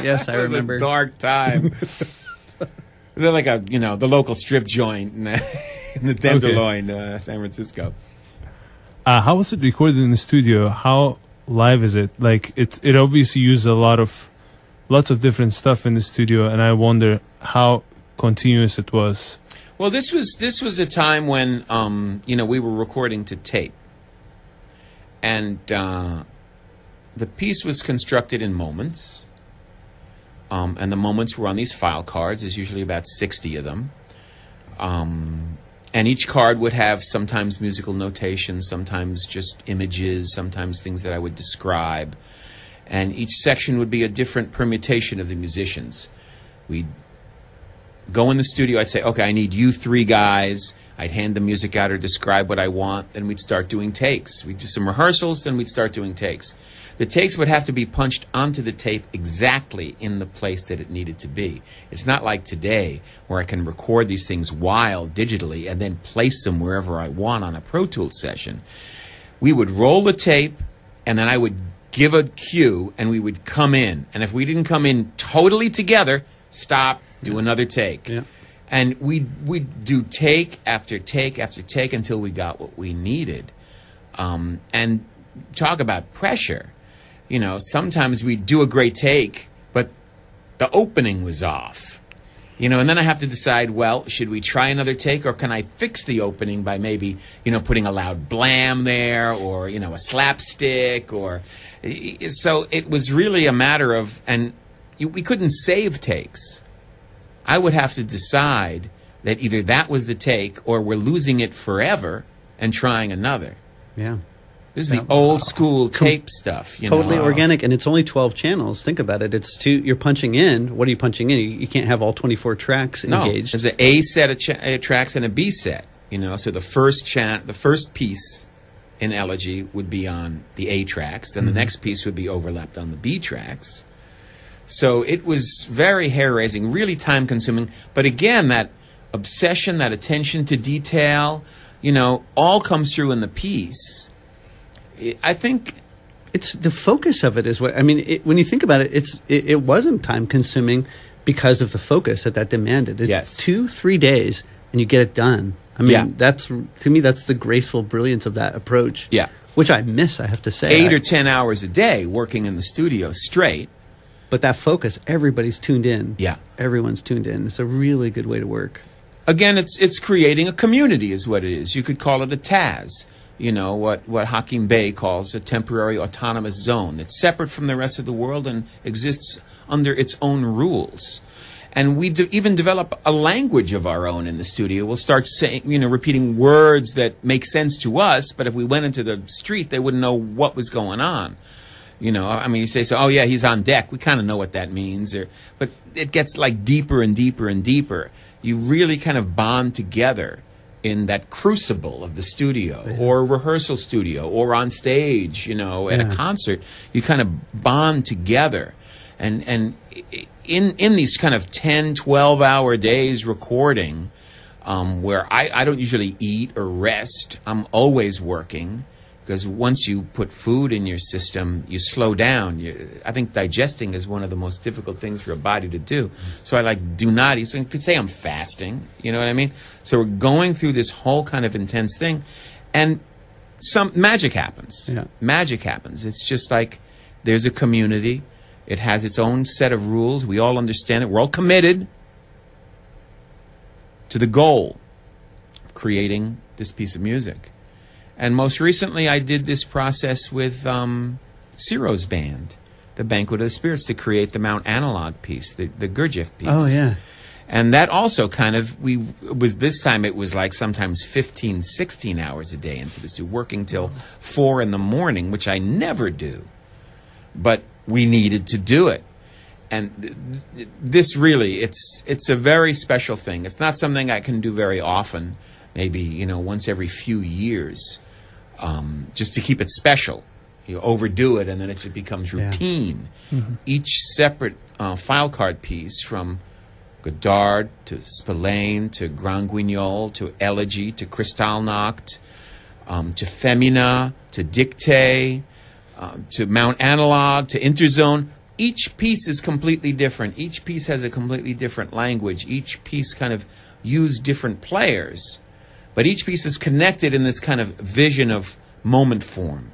Yes, I remember. It was a dark time. Was that like the local strip joint in the Tenderloin, San Francisco? How was it recorded in the studio? How live is it? Like, it obviously used lots of different stuff in the studio, and I wonder how continuous it was. Well, this was a time when we were recording to tape, and the piece was constructed in moments, and the moments were on these file cards. There's usually about 60 of them, and each card would have sometimes musical notation, sometimes just images, sometimes things that I would describe, and each section would be a different permutation of the musicians. We'd go in the studio, I'd say, okay, I need you 3 guys. I'd hand the music out or describe what I want. Then we'd start doing takes. We'd do some rehearsals, then we'd start doing takes. The takes would have to be punched onto the tape exactly in the place that it needed to be. It's not like today where I can record these things wild digitally and then place them wherever I want on a Pro Tools session. We would roll the tape, and then I would give a cue, and we would come in. And if we didn't come in totally together, stop, do another take. Yeah. And we'd do take after take after take until we got what we needed. And talk about pressure. You know, sometimes we'd do a great take, but the opening was off. You know, and then I have to decide, well, should we try another take, or can I fix the opening by maybe, putting a loud blam there, or, a slapstick, or... So it was really a matter of... And we couldn't save takes. I would have to decide that either that was the take, or we're losing it forever and trying another. Yeah. This is the old school tape stuff, Totally organic, and it's only 12 channels. Think about it. It's you're punching in. What are you punching in? You can't have all 24 tracks engaged. No, there's an A set of tracks and a B set. So the first piece in Elegy would be on the A tracks, then the next piece would be overlapped on the B tracks. So it was very hair-raising, really time-consuming. But again, that obsession, that attention to detail, all comes through in the piece. I think it's the focus of it is what I mean. When you think about it, it wasn't time consuming because of the focus that demanded. It's 2-3 days and you get it done. I mean, that's to me that's the graceful brilliance of that approach. Yeah, which I miss. I have to say, 8 or 10 hours a day working in the studio straight. But that focus, everybody's tuned in. Yeah, everyone's tuned in. It's a really good way to work. Again, it's creating a community, is what it is. You could call it a TAZ. What Hakim Bey calls a temporary autonomous zone that's separate from the rest of the world and exists under its own rules. And we even develop a language of our own in the studio. We'll start saying, repeating words that make sense to us, but if we went into the street, they wouldn't know what was going on. You say, oh yeah, he's on deck. We kind of know what that means. But it gets like deeper and deeper and deeper. You really kind of bond together in that crucible of the studio or rehearsal studio or on stage, at a concert. You kind of bond together. And in these kind of 10, 12-hour days recording, where I don't usually eat or rest, I'm always working. Because once you put food in your system, you slow down. I think digesting is one of the most difficult things for a body to do. So I do not eat. So you could say I'm fasting. You know what I mean? So we're going through this whole kind of intense thing. And some magic happens. Yeah. Magic happens. It's just like there's a community. It has its own set of rules. We all understand it. We're all committed to the goal. creating this piece of music. And most recently, I did this process with Ciro's band, the Banquet of the Spirits, to create the Mount Analog piece, the Gurdjieff piece. Oh, yeah. And that also kind of, this time it was like sometimes 15, 16 hours a day into the studio, working till 4 in the morning, which I never do. But we needed to do it. And this really, it's a very special thing. It's not something I can do very often, maybe, once every few years, just to keep it special. You overdo it and then it just becomes routine. Yeah. Mm-hmm. Each separate file card piece, from Godard to Spillane to Grand Guignol to Elegy to Kristallnacht to Femina to Dictée to Mount Analog to Interzone. Each piece is completely different. Each piece has a completely different language. Each piece kind of used different players. But each piece is connected in this kind of vision of moment form,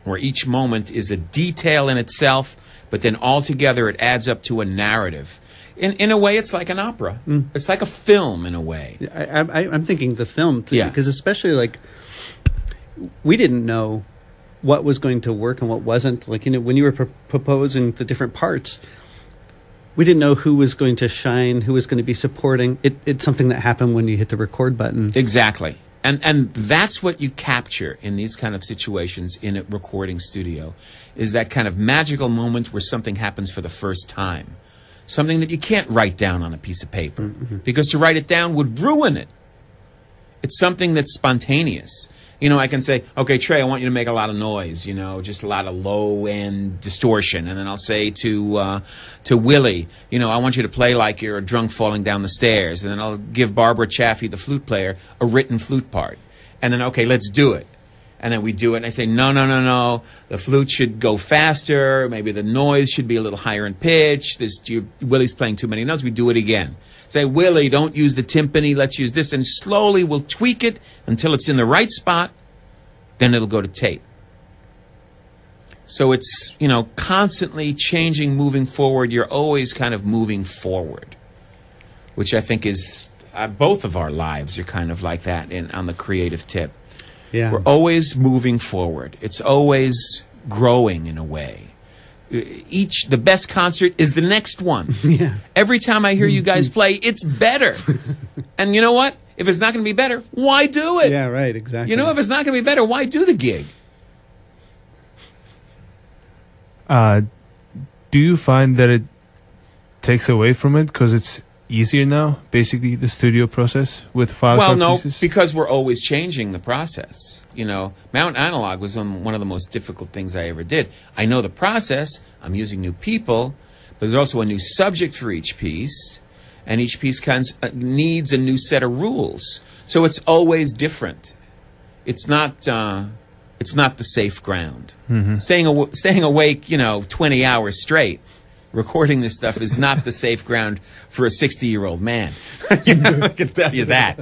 where each moment is a detail in itself, but then altogether it adds up to a narrative. In a way, it's like an opera. It's like a film in a way. I'm thinking the film, Yeah. because especially like we didn't know what was going to work and what wasn't. Like, when you were proposing the different parts, we didn't know who was going to shine, who was going to be supporting. It's something that happened when you hit the record button. Exactly. And that's what you capture in these kind of situations in a recording studio, is that kind of magical moment where something happens for the first time. Something that you can't write down on a piece of paper, because to write it down would ruin it. It's something that's spontaneous. I can say, okay, Trey, I want you to make a lot of noise, just a lot of low-end distortion. And then I'll say to Willie, I want you to play like you're a drunk falling down the stairs. And then I'll give Barbara Chaffee, the flute player, a written flute part. And then, okay, let's do it. And then we do it, and I say, no. The flute should go faster. Maybe the noise should be a little higher in pitch. Willie's playing too many notes. We do it again. Say, Willie, don't use the timpani. Let's use this. And slowly we'll tweak it until it's in the right spot. Then it'll go to tape. So it's, constantly changing, moving forward. You're always kind of moving forward, which I think is both of our lives are kind of like that on the creative tip. Yeah. We're always moving forward. It's always growing in a way. The best concert is the next one. Yeah. Every time I hear you guys play, it's better. And you know what? If it's not going to be better, why do it? Yeah, right, exactly. If it's not going to be better, why do the gig? Do you find that it takes away from it because it's easier now, basically, the studio process with file pieces? Because we're always changing the process. Mount Analog was one of the most difficult things I ever did. I know the process. I'm using new people, but there's also a new subject for each piece, and each piece needs a new set of rules. So it's always different. It's not the safe ground. Mm-hmm. Staying awake, 20 hours straight, recording this stuff is not the safe ground for a 60-year-old man. I can tell you that.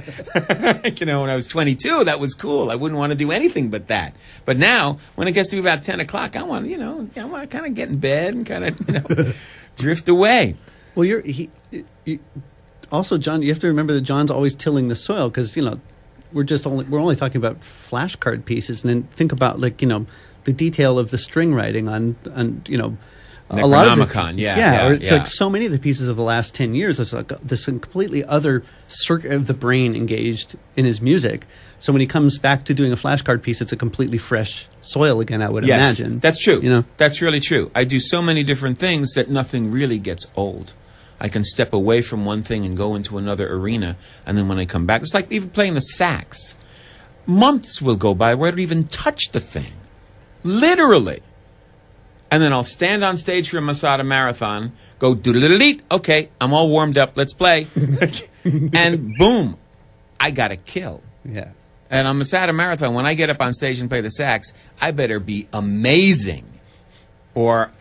When I was 22, that was cool. I wouldn't want to do anything but that. But now, when it gets to be about 10 o'clock, I want to kind of get in bed and kind of, drift away. Well, also, John, you have to remember that John's always tilling the soil, because, we're only talking about flashcard pieces, and then think about the detail of the string writing on a lot of Akramachamarei, like so many of the pieces of the last 10 years, there's like this completely other circuit of the brain engaged in his music. So when he comes back to doing a flashcard piece, it's a completely fresh soil again, I would imagine. That's true. That's really true. I do so many different things that nothing really gets old. I can step away from one thing and go into another arena, and then when I come back, it's like even playing the sax. Months will go by where I don't even touch the thing. Literally. And then I'll stand on stage for a Masada Marathon, go doodle-doodle-deet, okay, I'm all warmed up, let's play. And boom, I got a kill. Yeah. And on Masada Marathon, when I get up on stage and play the sax, I better be amazing. Or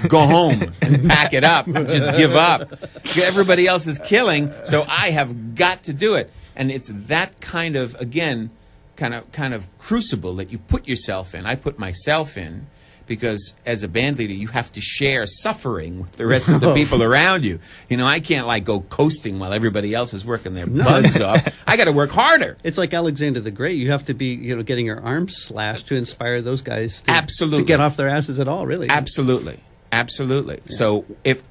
go home and pack it up, just give up. Everybody else is killing, so I have got to do it. And it's that kind of, again, kind of crucible that you put yourself in. I put myself in, because as a band leader, you have to share suffering with the rest of the people around you. You know, I can't like go coasting while everybody else is working their butts off. I got to work harder. It's like Alexander the Great. You have to be, getting your arms slashed to inspire those guys Absolutely. to get off their asses at all, really. Absolutely. Absolutely. Yeah. So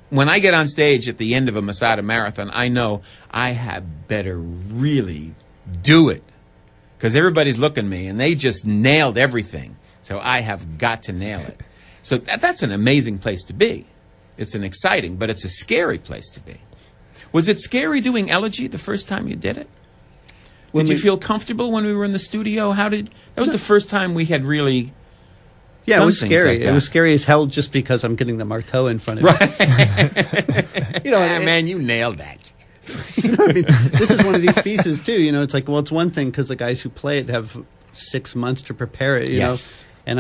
when I get on stage at the end of a Masada Marathon, I know I had better really do it, because everybody's looking at me and they just nailed everything. So I have got to nail it. So that's an amazing place to be. It's an exciting, but it's a scary place to be. Was it scary doing Elegy the first time you did it? Did you feel comfortable when we were in the studio? That was the first time we had really... Yeah, it was scary. Like it was scary as hell just because I'm getting the marteau in front of me. Right. Man, you nailed that. I mean? This is one of these pieces, too. It's like, well, it's one thing because the guys who play it have 6 months to prepare it, you know. And,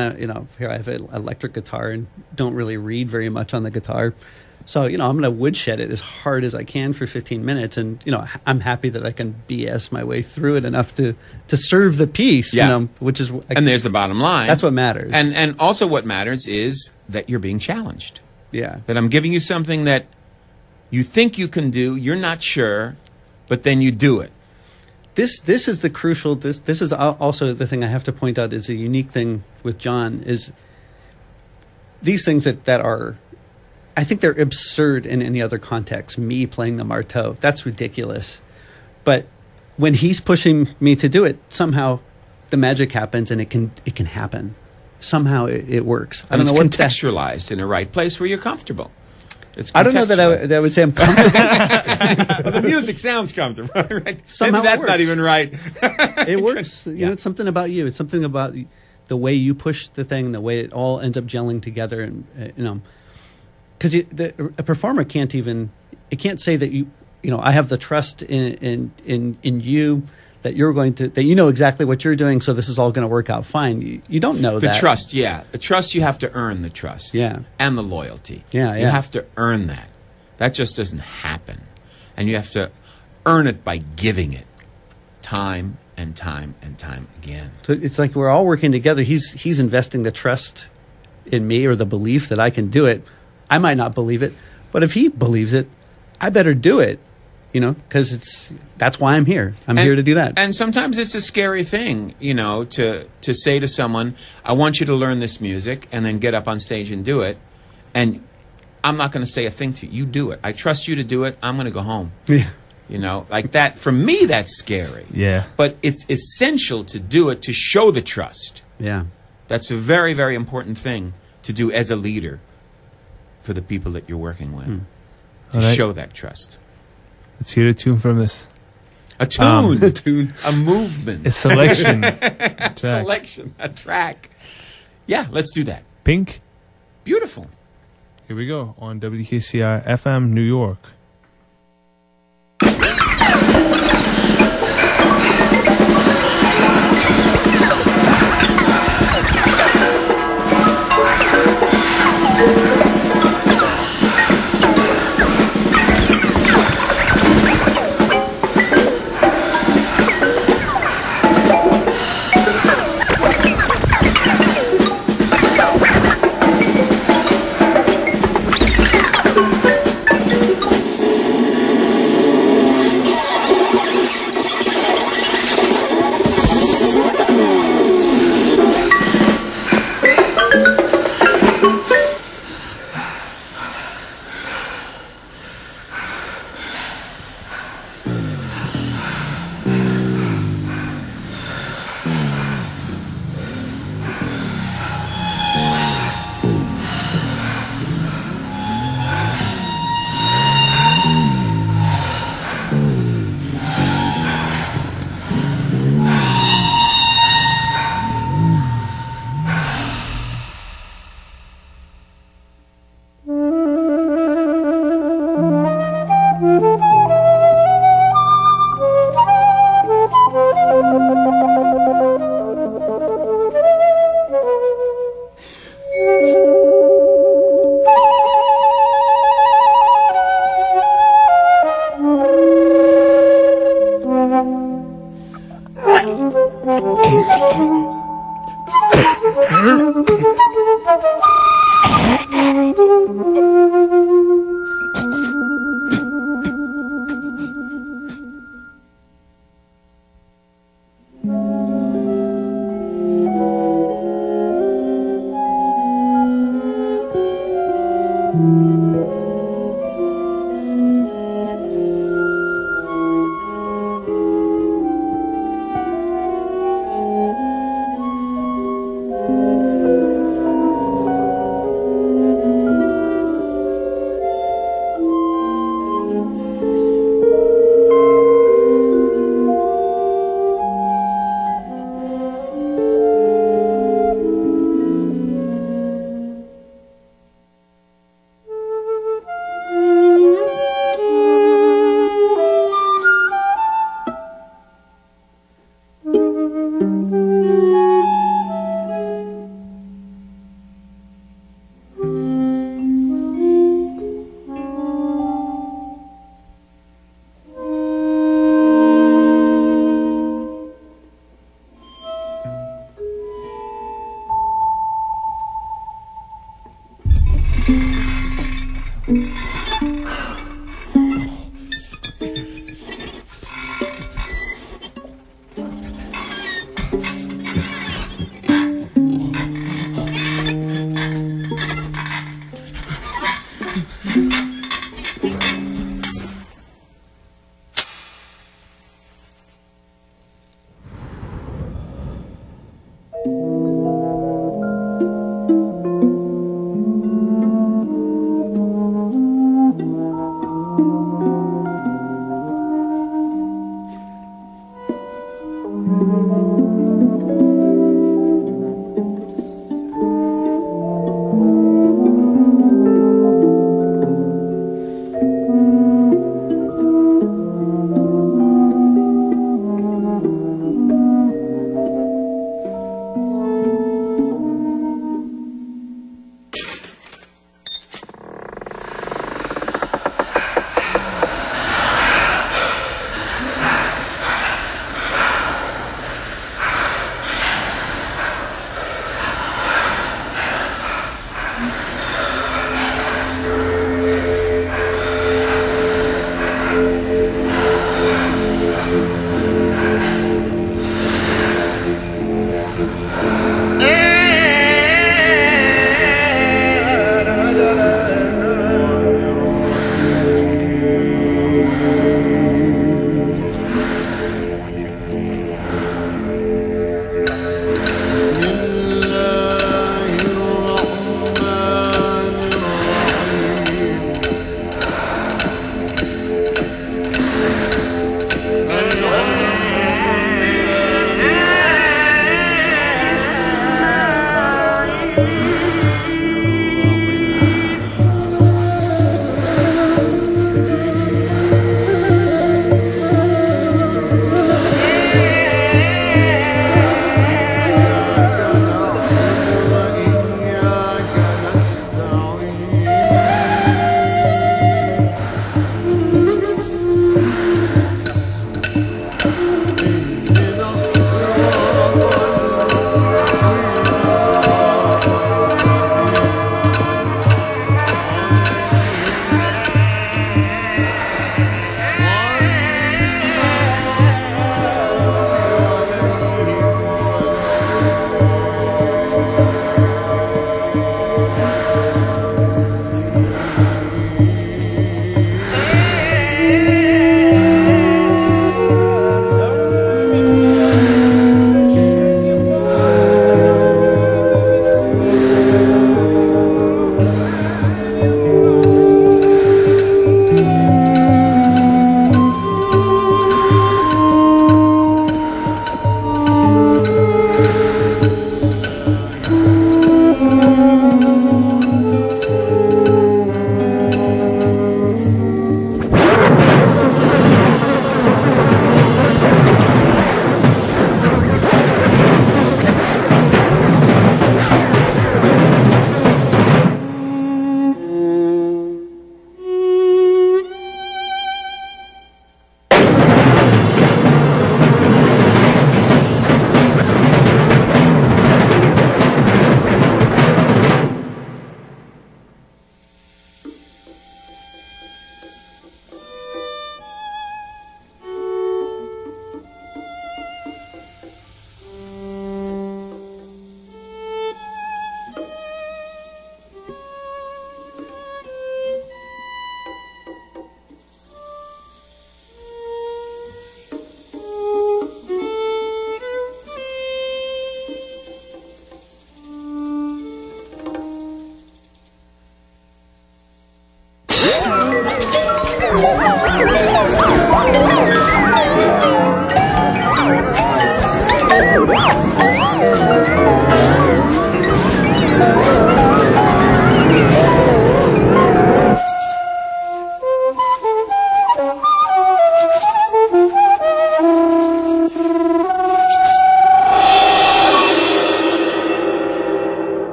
here I have an electric guitar and don't really read very much on the guitar. So, I'm going to woodshed it as hard as I can for 15 minutes. And, I'm happy that I can BS my way through it enough to serve the piece, which is... And there's the bottom line. That's what matters. And also what matters is that you're being challenged. Yeah. That I'm giving you something that you think you can do, you're not sure, but then you do it. This is the crucial... This is also the thing I have to point out is a unique thing with John is these things that are... I think they're absurd in any other context. Me playing the marteau, that's ridiculous. But when he's pushing me to do it, somehow the magic happens and it can happen. Somehow it works. I don't know what contextualized in a right place where you're comfortable. I don't know that I would say I'm comfortable. Well, the music sounds comfortable, right? Somehow maybe that's not even right. It works. It's something about you. It's something about the way you push the thing, the way it all ends up gelling together, and because a performer can't say that I have the trust in you that you're going to, that exactly what you're doing, so this is all going to work out fine. You don't know that. The trust, the trust, you have to earn the trust, and the loyalty, you have to earn that. That just doesn't happen, and you have to earn it by giving it time and time and time again. So it's like we're all working together. He's investing the trust in me or the belief that I can do it. I might not believe it, but if he believes it, I better do it, because that's why I'm here. I'm here to do that. And sometimes it's a scary thing, to say to someone, I want you to learn this music, and then get up on stage and do it. And I'm not going to say a thing to you. You do it. I trust you to do it. I'm going to go home. Yeah. Like that. For me, that's scary. Yeah. But it's essential to do it to show the trust. Yeah. That's a very, very important thing to do as a leader for the people that you're working with, to show that trust. Let's hear a tune from this. A tune, a movement, a selection, a track. Yeah, let's do that. Pink. Beautiful. Here we go on WKCR FM New York.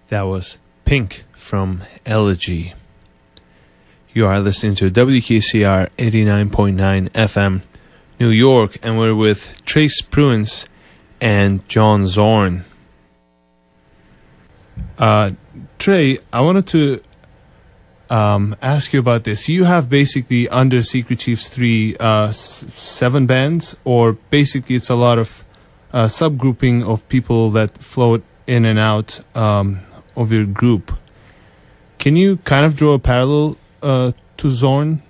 That was Pink from Elegy. You are listening to WKCR 89.9 FM, New York, and we're with Trey Spruance and John Zorn. Trey, I wanted to ask you about this. You have basically under Secret Chiefs 3 7 bands, or basically it's a lot of subgrouping of people that float in and out of your group. Can you kind of draw a parallel to Zorn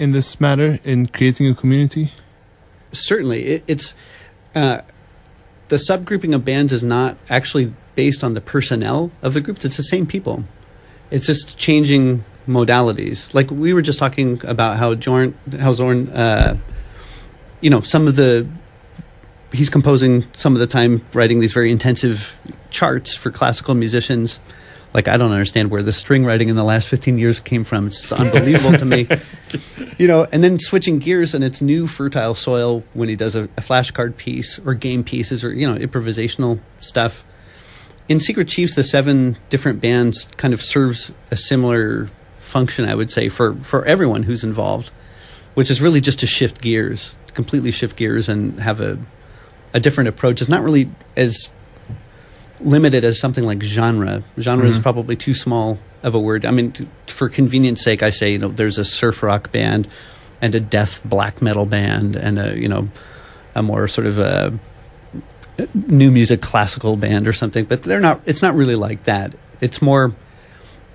in this matter, in creating a community? Certainly. It's the subgrouping of bands is not actually based on the personnel of the groups. It's the same people. It's just changing modalities. Like we were just talking about how Zorn, some of the, he's composing some of the time, writing these very intensive charts for classical musicians. Like, I don't understand where the string writing in the last 15 years came from. It's unbelievable to me. And then switching gears, and it's new fertile soil when he does a flashcard piece or game pieces or, improvisational stuff. In Secret Chiefs, the 7 different bands kind of serves a similar function, I would say, for everyone who's involved, which is really just to shift gears, completely shift gears and have a different approach. It's not really as limited as something like genre. Genre is probably too small of a word. I mean, for convenience sake, I say, there's a surf rock band and a death black metal band and a more sort of a new music classical band or something, but it's not really like that. It's more,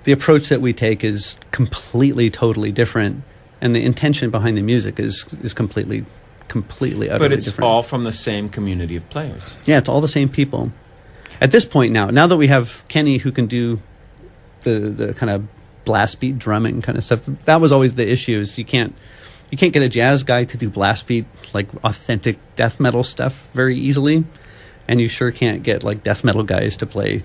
the approach that we take is completely, totally different, and the intention behind the music is completely, utterly different. But it's all from the same community of players. Yeah, it's all the same people. At this point now that we have Kenny who can do the kind of blast beat drumming kind of stuff, that was always the issue, is you can't get a jazz guy to do blast beat, like authentic death metal stuff very easily, and you sure can't get like death metal guys to play.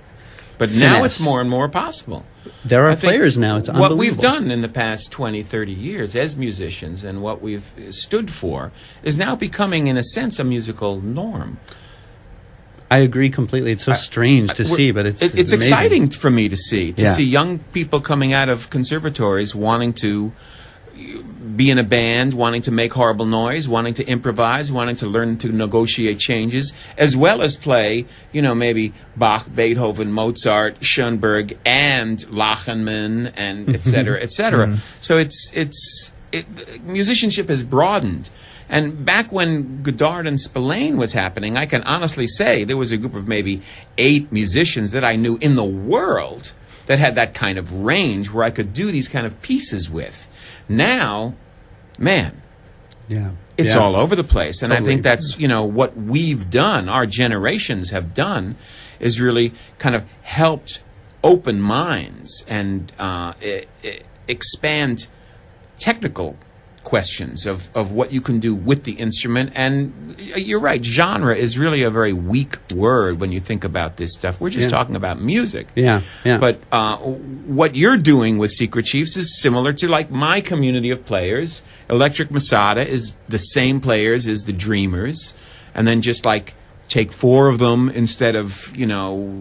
But finesse. Now it's more and more possible. There are players now. It's unbelievable. What we've done in the past 20, 30 years as musicians and what we've stood for is now becoming, in a sense, a musical norm. I agree completely. It's so strange to see, but it's exciting for me to see young people coming out of conservatories wanting to be in a band, wanting to make horrible noise, wanting to improvise, wanting to learn to negotiate changes, as well as play, maybe Bach, Beethoven, Mozart, Schoenberg, and Lachenmann, and et cetera, et cetera. So musicianship has broadened. And back when Godard and Spillane was happening, I can honestly say there was a group of maybe 8 musicians that I knew in the world that had that kind of range where I could do these kind of pieces with. Now, man, it's all over the place. And totally. I think that's, what we've done, our generations have done, is really kind of helped open minds and expand technical questions of what you can do with the instrument. And you're right, genre is really a very weak word when you think about this stuff. We're just talking about music. But what you're doing with Secret Chiefs is similar to like my community of players. Electric Masada is the same players as the Dreamers, and then just like take 4 of them instead of,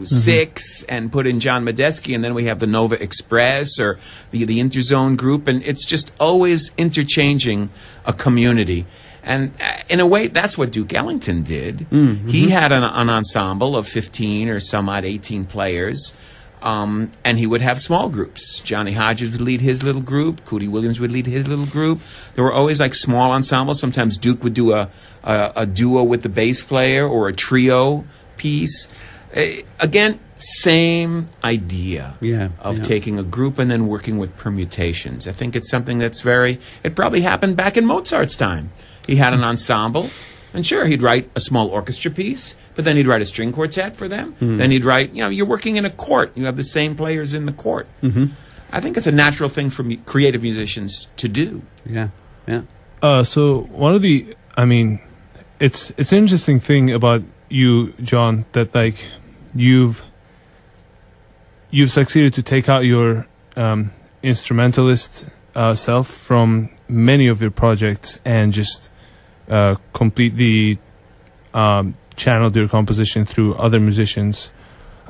6 and put in John Medeski, and then we have the Nova Express or the Interzone group, and it's just always interchanging a community. And in a way, that's what Duke Ellington did. He had an ensemble of 15 or some odd 18 players, and he would have small groups. Johnny Hodges would lead his little group. Cootie Williams would lead his little group. There were always like small ensembles. Sometimes Duke would do a duo with the bass player or a trio piece. Again, same idea of taking a group and then working with permutations. I think it's something that's it probably happened back in Mozart's time. He had an ensemble, and sure, he'd write a small orchestra piece, but then he'd write a string quartet for them. Then he'd write, you're working in a court. You have the same players in the court. I think it's a natural thing for creative musicians to do. Yeah. So one of the, it's an interesting thing about you, John, that like you've succeeded to take out your instrumentalist self from many of your projects and just completely channeled your composition through other musicians.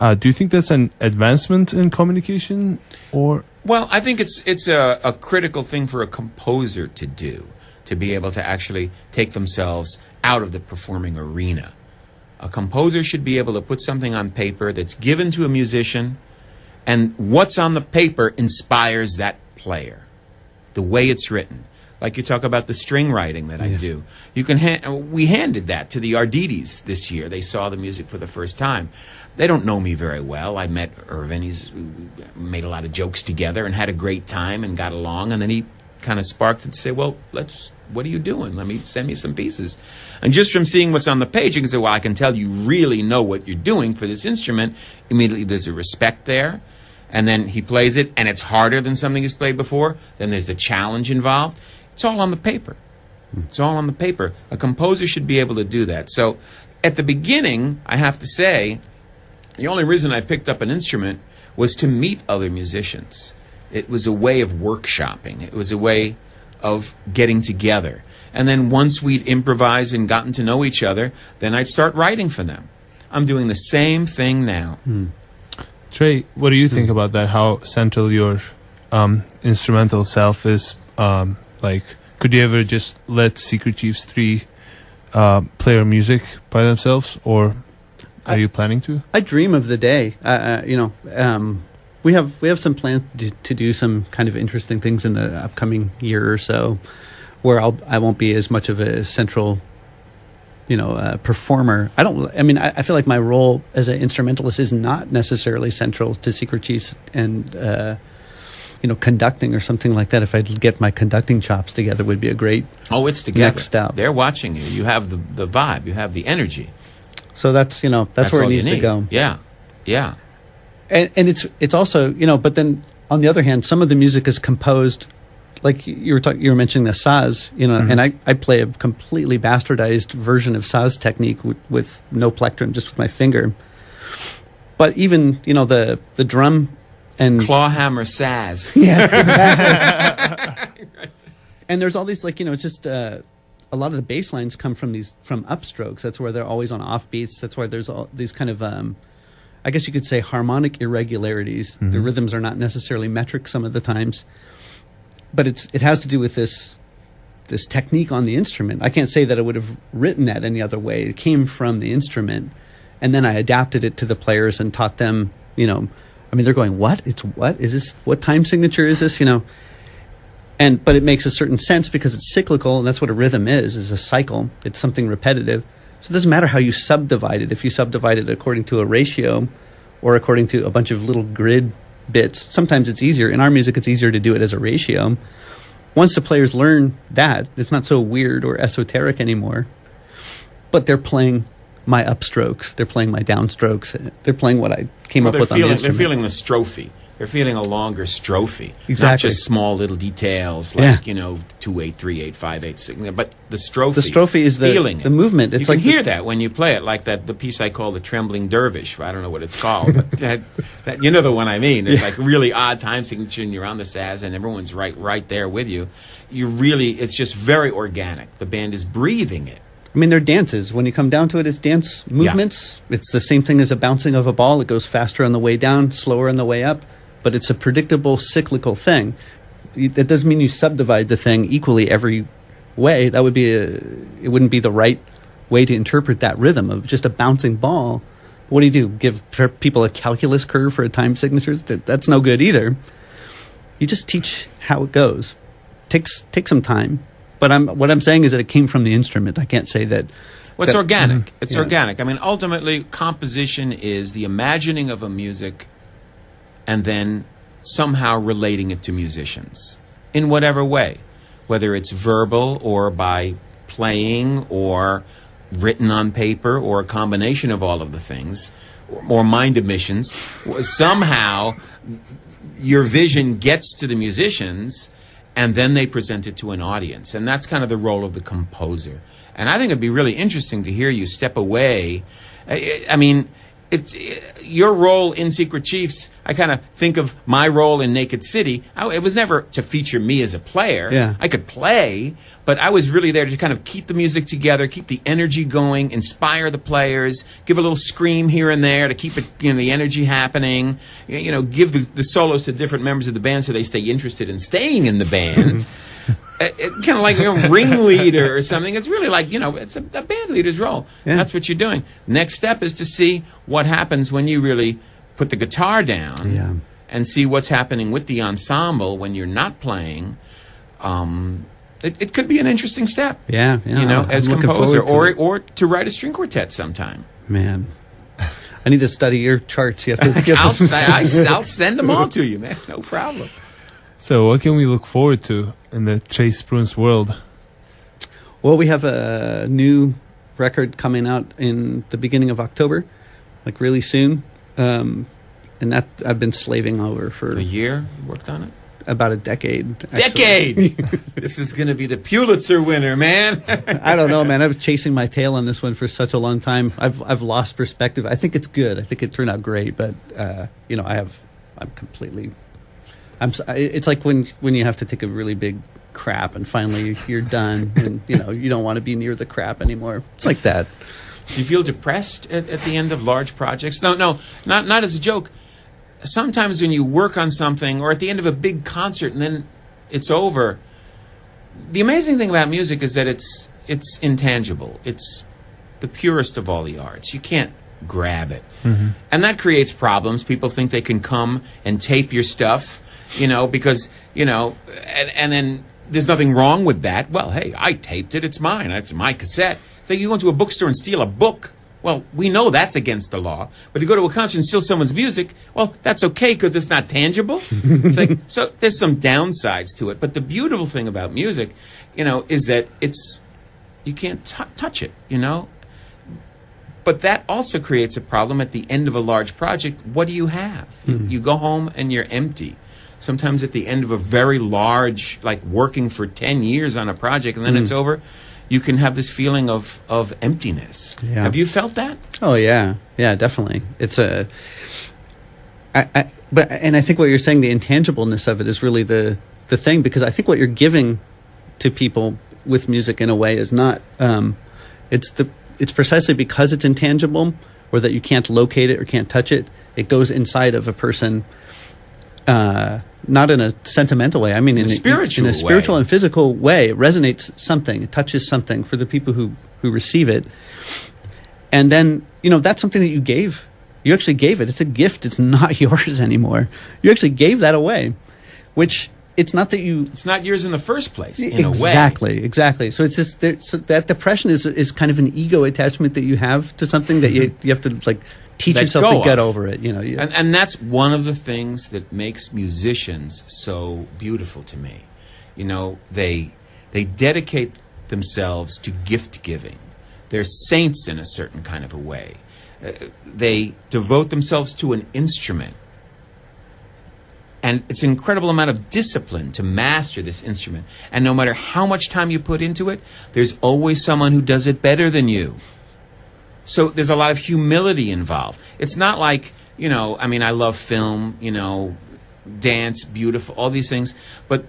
Do you think that's an advancement in communication, or? Well, I think it's a critical thing for a composer to do, to be able to actually take themselves out of the performing arena. A composer should be able to put something on paper that's given to a musician, and what's on the paper inspires that player, the way it's written. Like you talk about the string writing that I do. You can we handed that to the Ardidis this year. They saw the music for the first time. They don't know me very well. I met Irvin. He's made a lot of jokes together and had a great time and got along. And then he kind of sparked it to say, well, what are you doing? Send me some pieces. And just from seeing what's on the page, you can say, well, I can tell you really know what you're doing for this instrument. Immediately there's a respect there. And then he plays it, and it's harder than something he's played before. Then there's the challenge involved. It's all on the paper. It's all on the paper. A composer should be able to do that. So at the beginning, I have to say, the only reason I picked up an instrument was to meet other musicians. It was a way of workshopping. It was a way of getting together. And then once we'd improvised and gotten to know each other, then I'd start writing for them. I'm doing the same thing now. Trey, what do you think about that? How central your instrumental self is? Could you ever just let Secret Chiefs 3 play our music by themselves, or are you planning to? I dream of the day. We have some plans to do some kind of interesting things in the upcoming year or so, where I won't be as much of a central, performer. I feel like my role as an instrumentalist is not necessarily central to Secret Chiefs and conducting or something like that. If I get my conducting chops together, would be a great it's together. Next step. They're watching you. You have the vibe. You have the energy. So that's where it needs to go. Yeah. And it's also but then on the other hand, some of the music is composed, like you were mentioning the saz, and I play a completely bastardized version of saz technique with no plectrum, just with my finger. But even the drum and clawhammer saz. And there's all these it's just a lot of the bass lines come from upstrokes. That's where they're always on offbeats. That's why there's all these kind of I guess you could say harmonic irregularities. The rhythms are not necessarily metric some of the times, but it has to do with this technique on the instrument. I can't say that I would have written that any other way. It came from the instrument, and then I adapted it to the players and taught them. They're going, what? What is this? What time signature is this? But it makes a certain sense because it's cyclical, and that's what a rhythm is a cycle. It's something repetitive. So it doesn't matter how you subdivide it. If you subdivide it according to a ratio or according to a bunch of little grid bits, sometimes it's easier. In our music, it's easier to do it as a ratio. Once the players learn that, it's not so weird or esoteric anymore. But they're playing my upstrokes. They're playing my downstrokes. They're playing what I came up with on the instrument. They're feeling the strophe. They're feeling a longer strophe. Exactly. Not just small little details like, 2/8, 3/8, 5/8, 6, but the strophe. The strophe is the movement. It's you can hear that when you play it, like the piece I call the Trembling Dervish. I don't know what it's called, but that you know the one I mean. It's like really odd time signature, and you're on the saz, and everyone's right there with you. It's just very organic. The band is breathing it. I mean, they're dances. When you come down to it, it's dance movements. Yeah. It's the same thing as a bouncing of a ball. It goes faster on the way down, slower on the way up. But it's a predictable, cyclical thing. That doesn't mean you subdivide the thing equally every way. That would be it wouldn't be the right way to interpret that rhythm of just a bouncing ball. What do? Give people a calculus curve for a time signature? That's no good either. You just teach how it goes. Take some time. But what I'm saying is that it came from the instrument. I can't say that. Well, it's organic. It's organic. I mean, ultimately, composition is the imagining of a music and then somehow relating it to musicians in whatever way, whether it's verbal or by playing or written on paper or a combination of all of the things, or mind emissions. Somehow, your vision gets to the musicians, and then they present it to an audience. And that's kind of the role of the composer. And I think it'd be really interesting to hear you step away. I mean, it's your role in Secret Chiefs. I kind of think of my role in Naked City. It was never to feature me as a player. Yeah. I could play, but I was really there to kind of keep the music together, keep the energy going, inspire the players, give a little scream here and there to keep it, the energy happening. Give the solos to different members of the band so they stay interested in staying in the band. Kind of like ringleader or something. It's really like, it's a band leader's role. Yeah. That's what you're doing. Next step is to see what happens when you really put the guitar down and see what's happening with the ensemble when you're not playing. It could be an interesting step. Yeah. As composer or to write a string quartet sometime. Man. I need to study your charts. You have to. I'll send them all to you, man. No problem. So what can we look forward to in the Trey Spruance world? Well, we have a new record coming out in the beginning of October, like really soon. And that I've been slaving over for a year. You worked on it? About a decade. Decade! This is going to be the Pulitzer winner, man. I don't know, man. I was chasing my tail on this one for such a long time. I've lost perspective. I think it's good. I think it turned out great, but I'm completely. It's like when you have to take a really big crap and finally you're done and you don't want to be near the crap anymore. It's like that. Do you feel depressed at the end of large projects? No, not as a joke. Sometimes when you work on something or at the end of a big concert and then it's over, the amazing thing about music is that it's intangible. It's the purest of all the arts. You can't grab it. Mm-hmm. And that creates problems. People think they can come and tape your stuff, because, and then there's nothing wrong with that. Well, hey, I taped it. It's mine. It's my cassette. So you go into a bookstore and steal a book. Well, we know that's against the law. But you go to a concert and steal someone's music, well, that's okay because it's not tangible. It's like, so there's some downsides to it. But the beautiful thing about music, is that you can't touch it, But that also creates a problem at the end of a large project. What do you have? Mm-hmm. You go home and you're empty. Sometimes at the end of a very large, like working for 10 years on a project and then it's over, you can have this feeling of emptiness. Yeah. Have you felt that? Oh, yeah. Yeah, definitely. It's I think what you're saying, the intangibleness of it is really the thing, because I think what you're giving to people with music in a way is not, it's precisely because it's intangible or that you can't locate it or can't touch it. It goes inside of a person, not in a sentimental way. I mean, in a spiritual and physical way. It resonates something. It touches something for the people who receive it. And then, that's something that you gave. You actually gave it. It's a gift. It's not yours anymore. You actually gave that away, which it's not that you... It's not yours in the first place, in a way. Exactly. So it's just... So that depression is kind of an ego attachment that you have to something that you have to, like... Teach yourself to get over it, And that's one of the things that makes musicians so beautiful to me. They dedicate themselves to gift giving. They're saints in a certain kind of a way. They devote themselves to an instrument. And it's an incredible amount of discipline to master this instrument. And no matter how much time you put into it, there's always someone who does it better than you. So there's a lot of humility involved. It's not like, I love film, dance, beautiful, all these things. But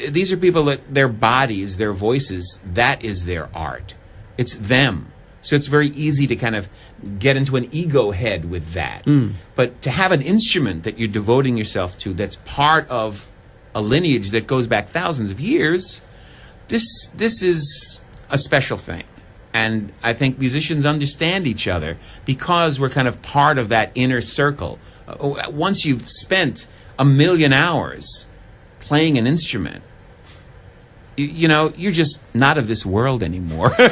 these are people that their bodies, their voices, that is their art. It's them. So it's very easy to kind of get into an ego head with that. But to have an instrument that you're devoting yourself to that's part of a lineage that goes back thousands of years, this is a special thing. And I think musicians understand each other because we're kind of part of that inner circle. Once you've spent 1 million hours playing an instrument, you know, you're just not of this world anymore. You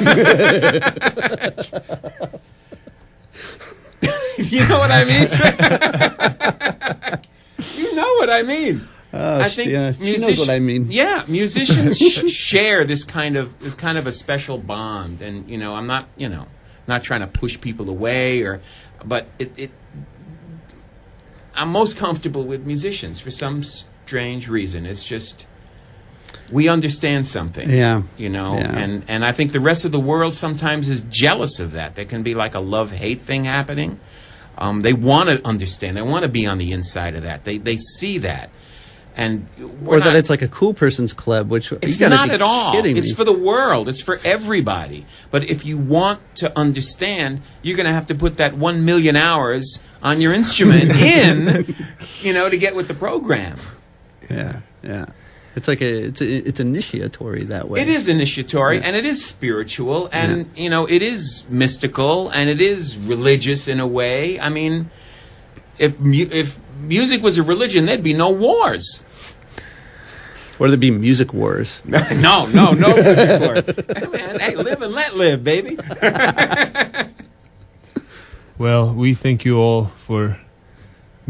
know what I mean? You know what I mean. I think she knows what I mean. Yeah, musicians share this kind of a special bond, and you know, I'm not trying to push people away, but I'm most comfortable with musicians for some strange reason. It's just we understand something, you know, and I think the rest of the world sometimes is jealous of that. There can be like a love-hate thing happening. They want to understand. They want to be on the inside of that. They see that. And or that it's like a cool person's club, which it's not at all. It's for the world. It's for everybody. But if you want to understand, you're going to have to put that 1 million hours on your instrument in, you know, to get with the program. Yeah, yeah. It's like it's initiatory that way. It is initiatory, and it is spiritual, and you know, it is mystical, and it is religious in a way. I mean, if music was a religion, there'd be no wars. Or there'd be music wars. No music wars. Hey, man, hey, live and let live, baby. Well, we thank you all for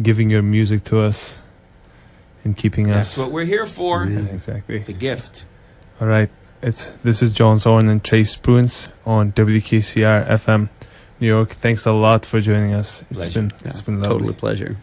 giving your music to us and keeping us. That's what we're here for. Yeah, exactly. The gift. Uh, All right. This is John Zorn and Trey Spruance on WKCR FM, New York. Thanks a lot for joining us. It's been lovely. Totally pleasure.